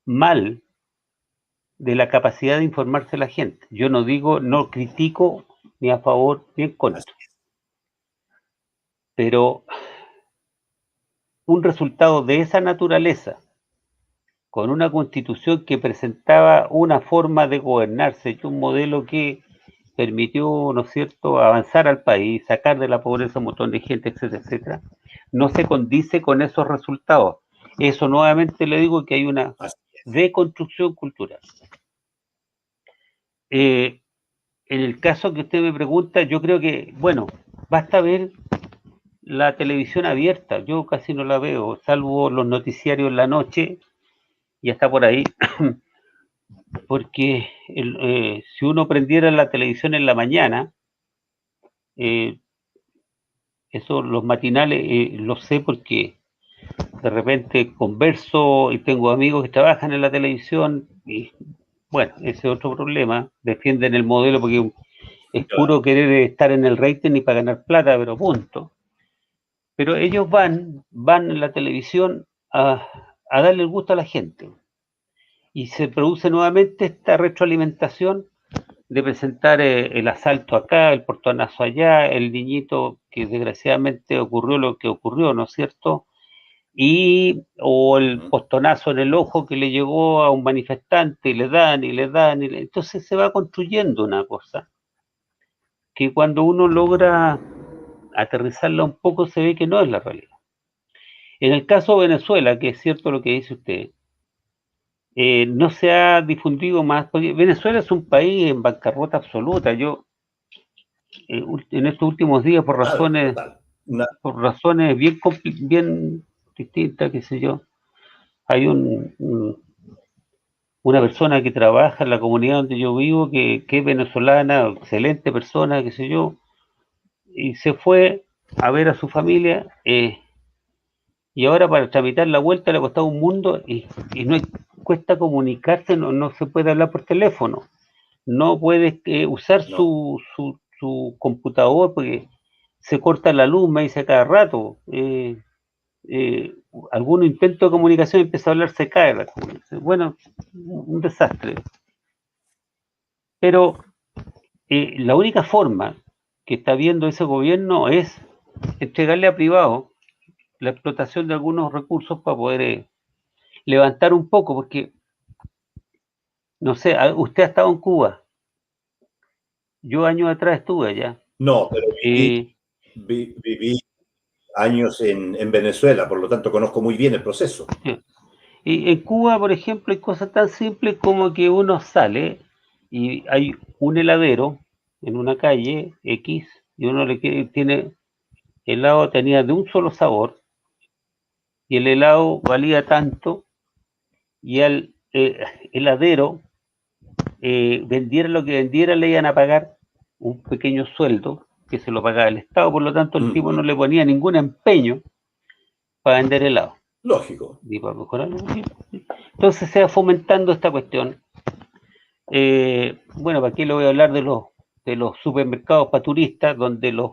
mal de la capacidad de informarse la gente. Yo no digo, no critico ni a favor ni en contra, pero un resultado de esa naturaleza, con una constitución que presentaba una forma de gobernarse y un modelo que permitió, ¿no es cierto?, avanzar al país, sacar de la pobreza a un montón de gente, etcétera, etcétera, no se condice con esos resultados. Eso nuevamente le digo que hay una deconstrucción cultural. En el caso que usted me pregunta, yo creo que, bueno, basta ver la televisión abierta. Yo casi no la veo, salvo los noticiarios en la noche, y está por ahí, porque si uno prendiera la televisión en la mañana, eso, los matinales, lo sé porque de repente converso y tengo amigos que trabajan en la televisión y bueno, ese es otro problema, defienden el modelo porque es puro querer estar en el rating y para ganar plata, pero punto. Pero ellos van en la televisión a darle el gusto a la gente y se produce nuevamente esta retroalimentación de presentar el asalto acá, el portonazo allá, el niñito que desgraciadamente ocurrió lo que ocurrió, ¿no es cierto? O el postonazo en el ojo que le llegó a un manifestante y le dan entonces se va construyendo una cosa que cuando uno logra aterrizarla un poco se ve que no es la realidad. En el caso de Venezuela, que es cierto lo que dice usted, no se ha difundido más, porque Venezuela es un país en bancarrota absoluta. Yo en estos últimos días por total. razones bien distintas, qué sé yo. Hay una persona que trabaja en la comunidad donde yo vivo, que es venezolana, excelente persona, qué sé yo, y se fue a ver a su familia, y ahora para tramitar la vuelta le ha costado un mundo, y no cuesta comunicarse, no se puede hablar por teléfono, no puede usar No. su computador porque se corta la luz, me dice cada rato. Algún intento de comunicación empieza a hablar, se cae la comunicación. Bueno, un desastre. Pero la única forma que está viendo ese gobierno es entregarle a privados la explotación de algunos recursos para poder levantar un poco, porque, no sé, usted ha estado en Cuba, yo años atrás estuve allá. No, pero viví años en Venezuela, por lo tanto conozco muy bien el proceso. Y en Cuba, por ejemplo, hay cosas tan simples como que uno sale y hay un heladero en una calle X y uno tiene helado, tenía de un solo sabor y el helado valía tanto y al heladero vendiera lo que vendiera le iban a pagar un pequeño sueldo que se lo pagaba el Estado, por lo tanto el tipo no le ponía ningún empeño para vender helado. Lógico. Ni para mejorarlo. Entonces se va fomentando esta cuestión. Bueno, ¿para qué le voy a hablar de los supermercados para turistas, donde los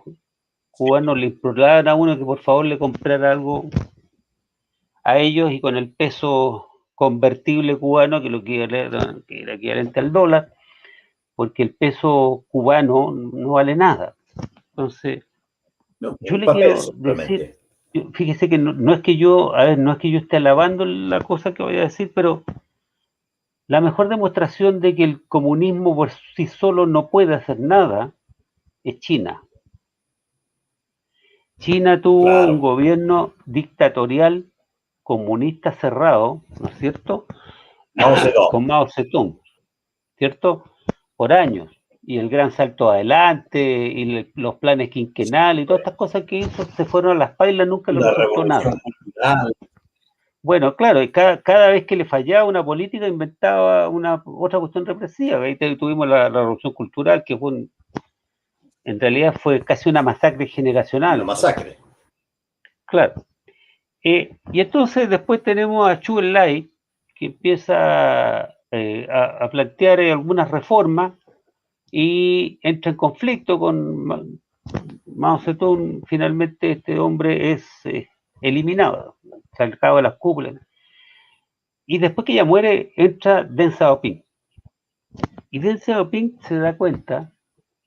cubanos le imploraban a uno que por favor le comprara algo a ellos y con el peso convertible cubano, que era equivalente al dólar, porque el peso cubano no vale nada. Entonces, No, yo un le papel, quiero decir, fíjese que no es que yo, a ver, no es que yo esté alabando la cosa que voy a decir, pero la mejor demostración de que el comunismo por sí solo no puede hacer nada es China. China tuvo un gobierno dictatorial comunista cerrado, ¿no es cierto? Con Mao Zedong, ¿cierto? Por años. Y el gran salto adelante, y los planes quinquenales, y todas estas cosas que hizo se fueron a las pailas, nunca le resultó nada. Cultural. Bueno, claro, y cada vez que le fallaba una política inventaba otra cuestión represiva. Ahí tuvimos la revolución cultural, que en realidad fue casi una masacre generacional. Una masacre. Claro. Y entonces después tenemos a Zhou Enlai, que empieza a plantear algunas reformas y entra en conflicto con Mao Zedong. Finalmente este hombre es eliminado, sacado de las cúpulas. Y después que ella muere, entra Deng Xiaoping. Y Deng Xiaoping se da cuenta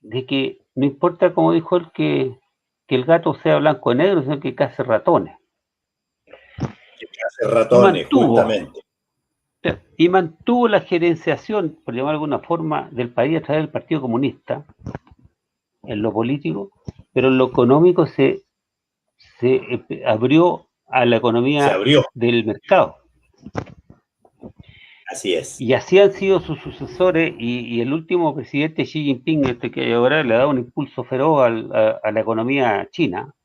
de que no importa, como dijo él, que el gato sea blanco o negro, sino que case ratones. Que case ratones, justamente. Y mantuvo la gerenciación, por llamar de alguna forma, del país a través del Partido Comunista, en lo político, pero en lo económico se abrió a la economía del mercado. Así es. Y así han sido sus sucesores, y el último presidente Xi Jinping, que hay ahora, le ha dado un impulso feroz a la economía china,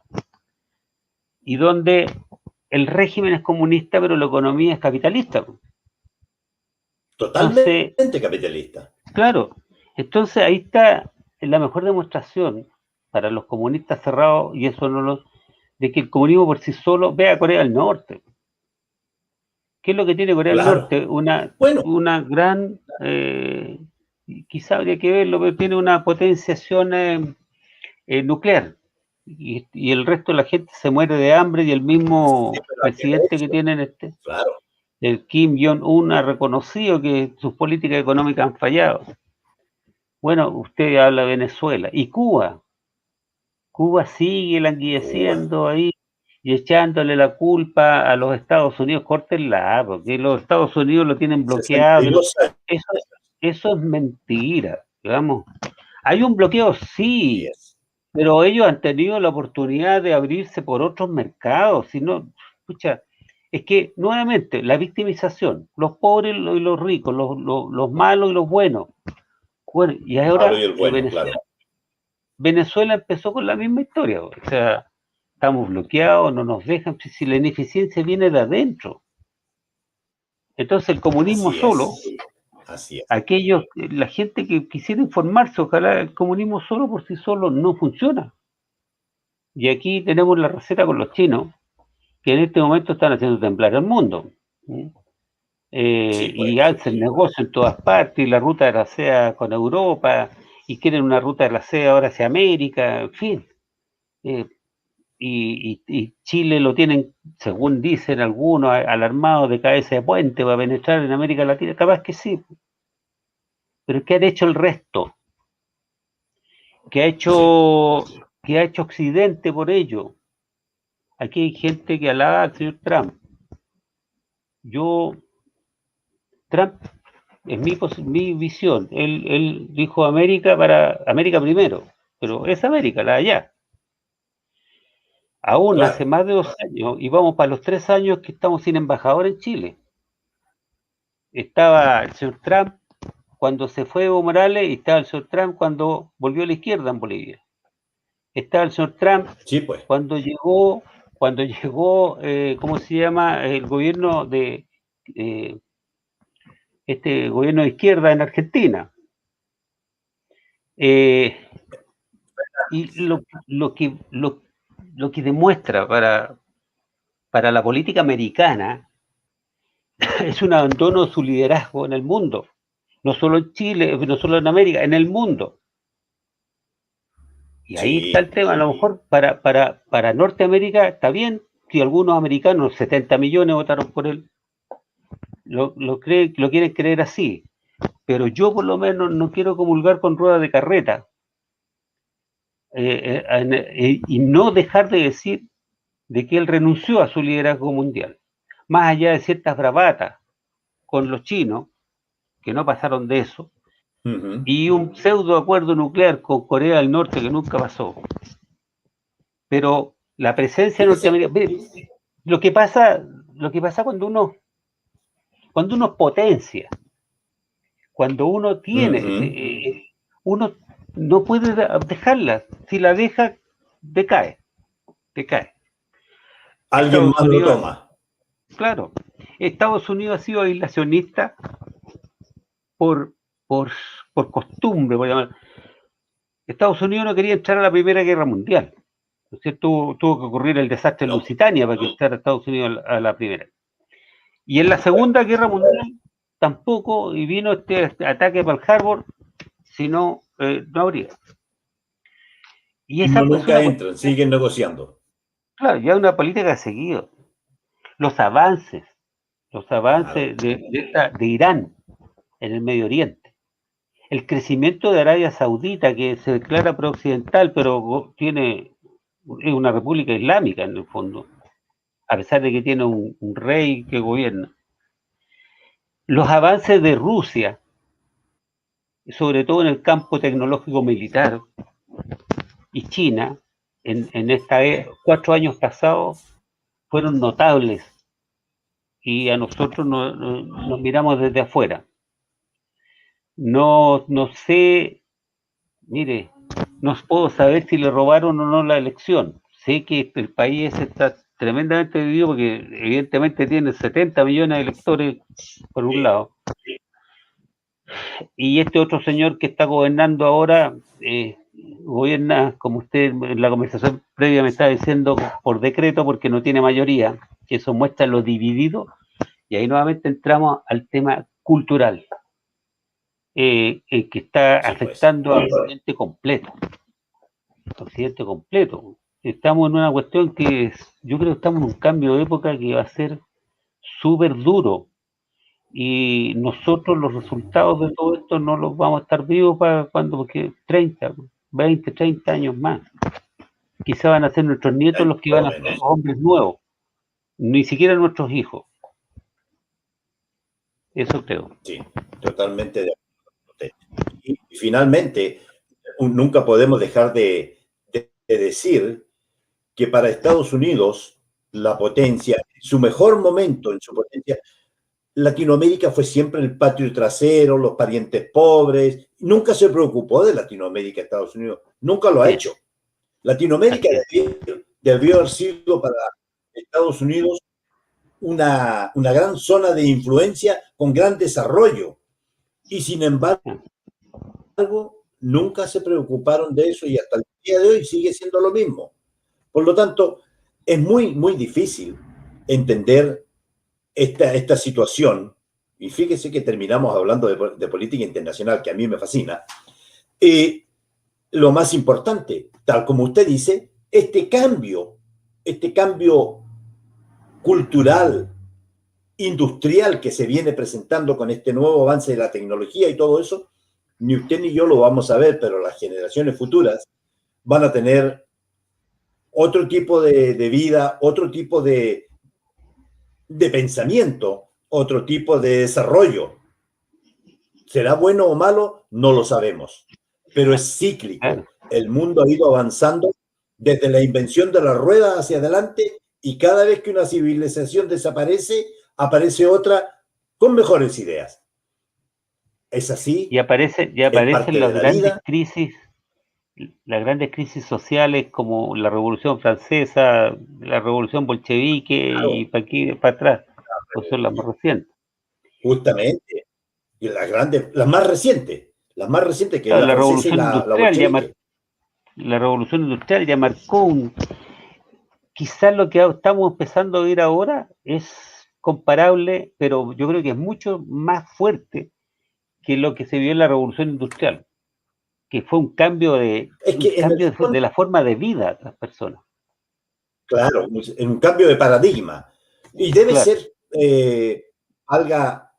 y donde el régimen es comunista, pero la economía es capitalista. Totalmente capitalista. Claro, entonces ahí está la mejor demostración para los comunistas cerrados, y eso de que el comunismo por sí solo, vea Corea del Norte. ¿Qué es lo que tiene Corea del Norte? Una gran, quizá habría que verlo, pero tiene una potenciación nuclear. Y el resto de la gente se muere de hambre, y el mismo presidente que tienen el Kim Jong-un ha reconocido que sus políticas económicas han fallado. Bueno, usted habla de Venezuela y Cuba. Cuba sigue languideciendo ahí y echándole la culpa a los Estados Unidos. Córtenla, porque los Estados Unidos lo tienen bloqueado. Eso es mentira, digamos. Hay un bloqueo, sí, pero ellos han tenido la oportunidad de abrirse por otros mercados. Si no, escucha, es que nuevamente la victimización, los pobres y los ricos, los malos y los buenos. Bueno, y ahora Venezuela, Venezuela empezó con la misma historia, o sea, estamos bloqueados, no nos dejan, si la ineficiencia viene de adentro. Entonces el comunismo Así solo, es, así es. la gente que quisiera informarse, ojalá el comunismo solo por sí solo no funciona. Y aquí tenemos la receta con los chinos, que en este momento están haciendo temblar el mundo. ¿Sí? Sí, Y pues. hacen negocio en todas partes, y la ruta de la seda con Europa, y quieren una ruta de la seda ahora hacia América, en fin. Eh, y Chile lo tienen, según dicen algunos, alarmados de cabeza de puente para penetrar en América Latina. Capaz que sí, pero ¿qué han hecho el resto? ¿Qué ha Sí. hecho, qué ha hecho Occidente por ello? Aquí hay gente que alaba al señor Trump. Trump es mi visión. Él dijo América primero, pero es América, la de allá. Aún hace Claro. más de 2 años, y vamos para los 3 años que estamos sin embajador en Chile. Estaba el señor Trump cuando se fue Evo Morales y estaba el señor Trump cuando volvió a la izquierda en Bolivia. Estaba el señor Trump Sí, pues. cuando llegó, ¿cómo se llama? El gobierno eh, este gobierno de izquierda en Argentina. Eh, y lo que demuestra para la política americana es un abandono de su liderazgo en el mundo, no solo en Chile, no solo en América, en el mundo. Y ahí está el Sí. tema, a lo mejor para Norteamérica está bien, si algunos americanos, 70 millones votaron por él, lo quieren creer así, pero yo por lo menos no quiero comulgar con rueda de carreta, y no dejar de decir de que él renunció a su liderazgo mundial, más allá de ciertas bravatas con los chinos, que no pasaron de eso, Ujú. y un pseudo acuerdo nuclear con Corea del Norte que nunca pasó. Pero la presencia Fíjese. norteamericana, lo que pasa cuando uno potencia, cuando uno tiene, Ujú. uno no puede dejarla, si la deja, decae. Alguien Estados más lo Unidos, toma. claro, Estados Unidos ha sido aislacionista por, por, por costumbre, por llamar. Estados Unidos no quería entrar a la Primera Guerra Mundial. ¿No es cierto? Tuvo que ocurrir el desastre en No. Lusitania para que entrara Estados Unidos a la primera. Y en la Segunda Guerra Mundial tampoco, y vino este ataque a Pearl Harbor, si no, no habría. Y Si esa no, es nunca una entran, política, siguen negociando. claro, ya una política de seguido. Los avances, los avances Claro. de Irán en el Medio Oriente. El crecimiento de Arabia Saudita, que se declara pro-occidental, pero es una república islámica en el fondo, a pesar de que tiene un rey que gobierna. Los avances de Rusia, sobre todo en el campo tecnológico militar, y China, en esta 4 años pasados, fueron notables, y a nosotros nos miramos desde afuera. No sé, mire, no puedo saber si le robaron o no la elección. Sé que el país está tremendamente dividido porque evidentemente tiene 70 millones de electores por un Sí. lado, y este otro señor que está gobernando ahora, gobierna, como usted en la conversación previa me estaba diciendo, por decreto porque no tiene mayoría, que eso muestra lo dividido, y ahí nuevamente entramos al tema cultural, que está Sí, pues. afectando al occidente completo. Occidente completo. Estamos en una cuestión yo creo que estamos en un cambio de época que va a ser súper duro, y nosotros los resultados de todo esto no los vamos a estar vivos para cuando, porque 30, 20, 30 años más. Quizá van a ser nuestros nietos los que Por van lo a ser los menos. hombres nuevos, ni siquiera nuestros hijos. Eso creo. Sí, totalmente de acuerdo. Y finalmente, nunca podemos dejar de decir que para Estados Unidos, la potencia, su mejor momento en su potencia, Latinoamérica fue siempre el patio trasero, los parientes pobres, nunca se preocupó de Latinoamérica, Estados Unidos, nunca lo ha hecho. Latinoamérica debió haber sido para Estados Unidos una gran zona de influencia con gran desarrollo. Y sin embargo, nunca se preocuparon de eso y hasta el día de hoy sigue siendo lo mismo. Por lo tanto, es muy, muy difícil entender esta situación. Y fíjese que terminamos hablando de política internacional, que a mí me fascina. Lo más importante, tal como usted dice, este cambio cultural, industrial que se viene presentando con este nuevo avance de la tecnología y todo eso, ni usted ni yo lo vamos a ver, pero las generaciones futuras van a tener otro tipo de vida, otro tipo de pensamiento, otro tipo de desarrollo. ¿Será bueno o malo? No lo sabemos, pero es cíclico. El mundo ha ido avanzando desde la invención de la rueda hacia adelante y cada vez que una civilización desaparece, aparece otra con mejores ideas. ¿Es así? Y aparecen las grandes crisis sociales como la Revolución Francesa, la Revolución Bolchevique, claro. Y para aquí, para atrás, pues son las más recientes. Justamente, y las más recientes que claro, la Revolución Industrial la Revolución Industrial ya marcó quizás lo que estamos empezando a ver ahora es comparable, pero yo creo que es mucho más fuerte que lo que se vio en la Revolución Industrial, que fue un cambio de la forma de vida de las personas. Claro, un cambio de paradigma. Y debe ser, valga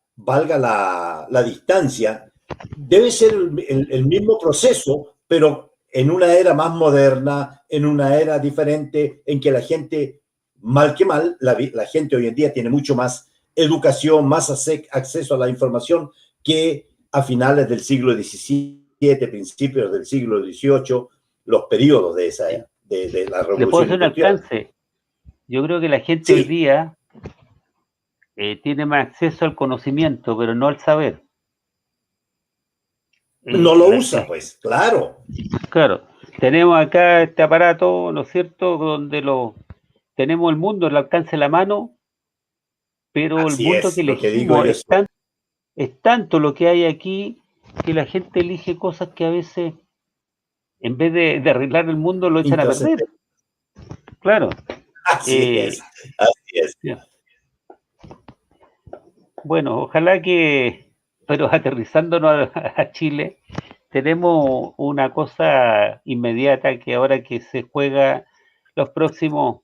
la distancia, debe ser el mismo proceso, pero en una era más moderna, en una era diferente, en que la gente, mal que mal, la gente hoy en día tiene mucho más educación, más acceso a la información que a finales del siglo XVII, principios del siglo XVIII, los periodos de esa era, de la Revolución. ¿Le puedo hacer un alcance? Yo creo que la gente hoy día tiene más acceso al conocimiento, pero no al saber. No lo usa, pues, claro. Claro. Tenemos acá este aparato, ¿no es cierto?, donde tenemos el mundo al alcance de la mano, pero el mundo que elegimos es tanto lo que hay aquí que la gente elige cosas que a veces, en vez de arreglar el mundo, lo echan a perder. Claro. Así es. Bueno, ojalá pero aterrizándonos a Chile, tenemos una cosa inmediata que ahora que se juega los próximos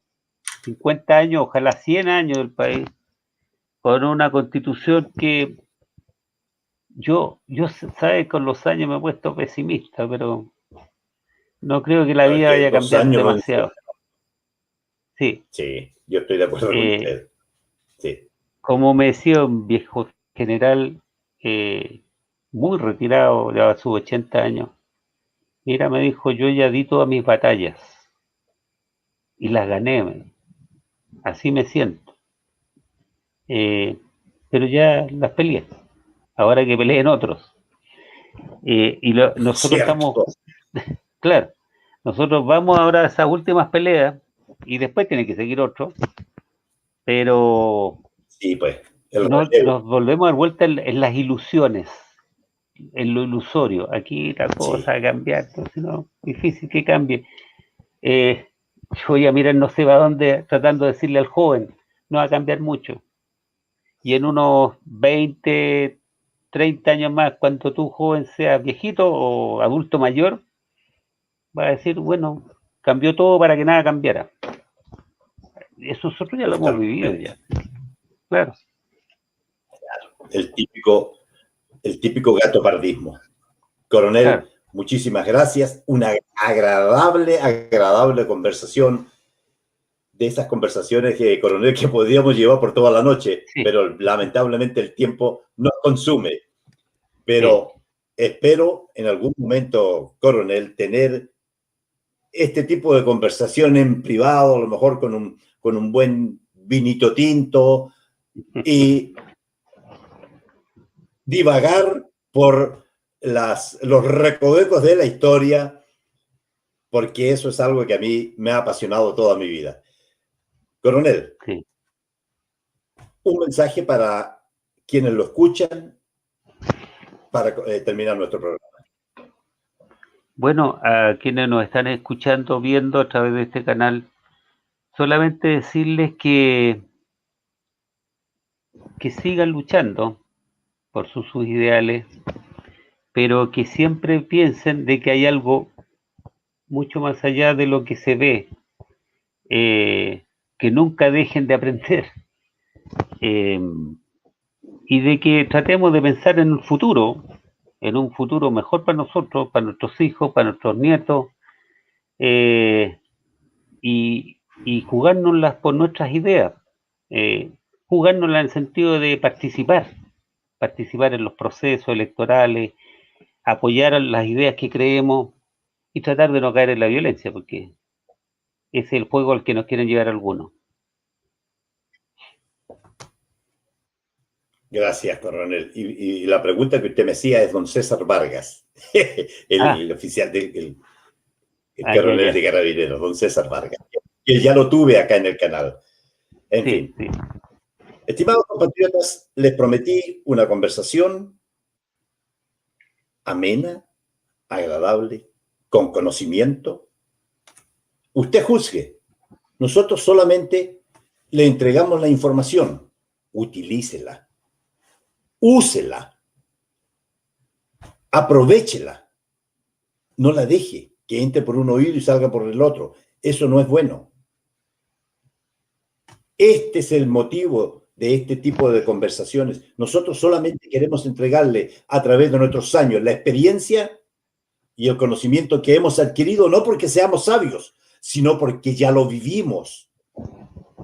50 años, ojalá 100 años del país, con una constitución que yo sabe, con los años me he puesto pesimista, pero no creo que la vida vaya a cambiar demasiado. Sí, yo estoy de acuerdo con usted. Sí. Como me decía un viejo general muy retirado, ya a sus 80 años, mira, me dijo, yo ya di todas mis batallas y las gané, así me siento. Pero ya las peleé, ahora que peleen otros. Nosotros estamos, claro, nosotros vamos ahora a esas últimas peleas y después tiene que seguir otro, pero sí, pues, nos volvemos a dar vuelta en las ilusiones, en lo ilusorio. Aquí la cosa va a cambiar, entonces no, difícil que cambie. Yo voy a mirar no sé a dónde, tratando de decirle al joven, no va a cambiar mucho. Y en unos 20, 30 años más, cuando tú joven seas viejito o adulto mayor, va a decir, bueno, cambió todo para que nada cambiara. Eso nosotros ya lo hemos vivido ya. Claro. El típico gato pardismo. Coronel, muchísimas gracias. Una agradable conversación. De esas conversaciones coronel, que podríamos llevar por toda la noche, pero lamentablemente el tiempo nos consume. Pero espero en algún momento, coronel, tener este tipo de conversación en privado, a lo mejor con un buen vinito tinto, y divagar por los recovecos de la historia, porque eso es algo que a mí me ha apasionado toda mi vida. Coronel, Sí. un mensaje para quienes lo escuchan para terminar nuestro programa. Bueno, a quienes nos están escuchando, viendo a través de este canal, solamente decirles que sigan luchando por sus ideales, pero que siempre piensen de que hay algo mucho más allá de lo que se ve, que nunca dejen de aprender, eh, y de que tratemos de pensar en un futuro mejor para nosotros, para nuestros hijos, para nuestros nietos, eh, y jugárnoslas por nuestras ideas, jugárnoslas en el sentido de participar en los procesos electorales, apoyar las ideas que creemos y tratar de no caer en la violencia, porque ese es el juego al que nos quieren llevar algunos. Gracias, coronel. Y la pregunta que usted me hacía es don César Vargas, el oficial el coronel ya. de Carabineros, don César Vargas. Que ya lo tuve acá en el canal. En fin. Sí. Estimados compatriotas, les prometí una conversación amena, agradable, con conocimiento. Usted juzgue. Nosotros solamente le entregamos la información. Utilícela. Úsela. Aprovéchela. No la deje que entre por un oído y salga por el otro. Eso no es bueno. Este es el motivo de este tipo de conversaciones. Nosotros solamente queremos entregarle a través de nuestros años la experiencia y el conocimiento que hemos adquirido, no porque seamos sabios, sino porque ya lo vivimos.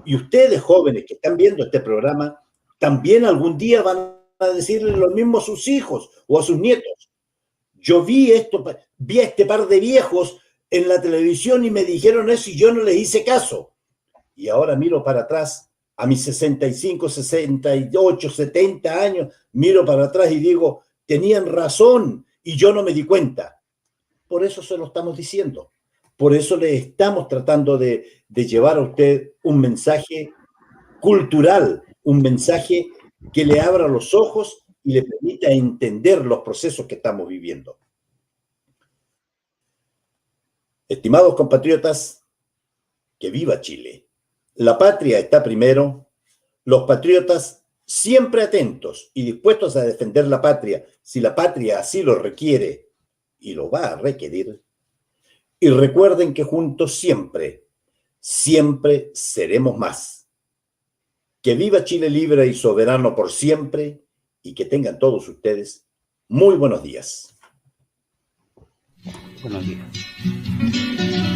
Y ustedes, jóvenes que están viendo este programa, también algún día van a decirle lo mismo a sus hijos o a sus nietos. Yo vi esto, vi a este par de viejos en la televisión y me dijeron eso y yo no les hice caso. Y ahora miro para atrás, a mis 65, 68, 70 años, miro para atrás y digo, tenían razón y yo no me di cuenta. Por eso se lo estamos diciendo. Por eso le estamos tratando de llevar a usted un mensaje cultural, un mensaje que le abra los ojos y le permita entender los procesos que estamos viviendo. Estimados compatriotas, que viva Chile. La patria está primero, los patriotas siempre atentos y dispuestos a defender la patria, si la patria así lo requiere y lo va a requerir. Y recuerden que juntos siempre, siempre seremos más. Que viva Chile libre y soberano por siempre y que tengan todos ustedes muy buenos días. Buenos días.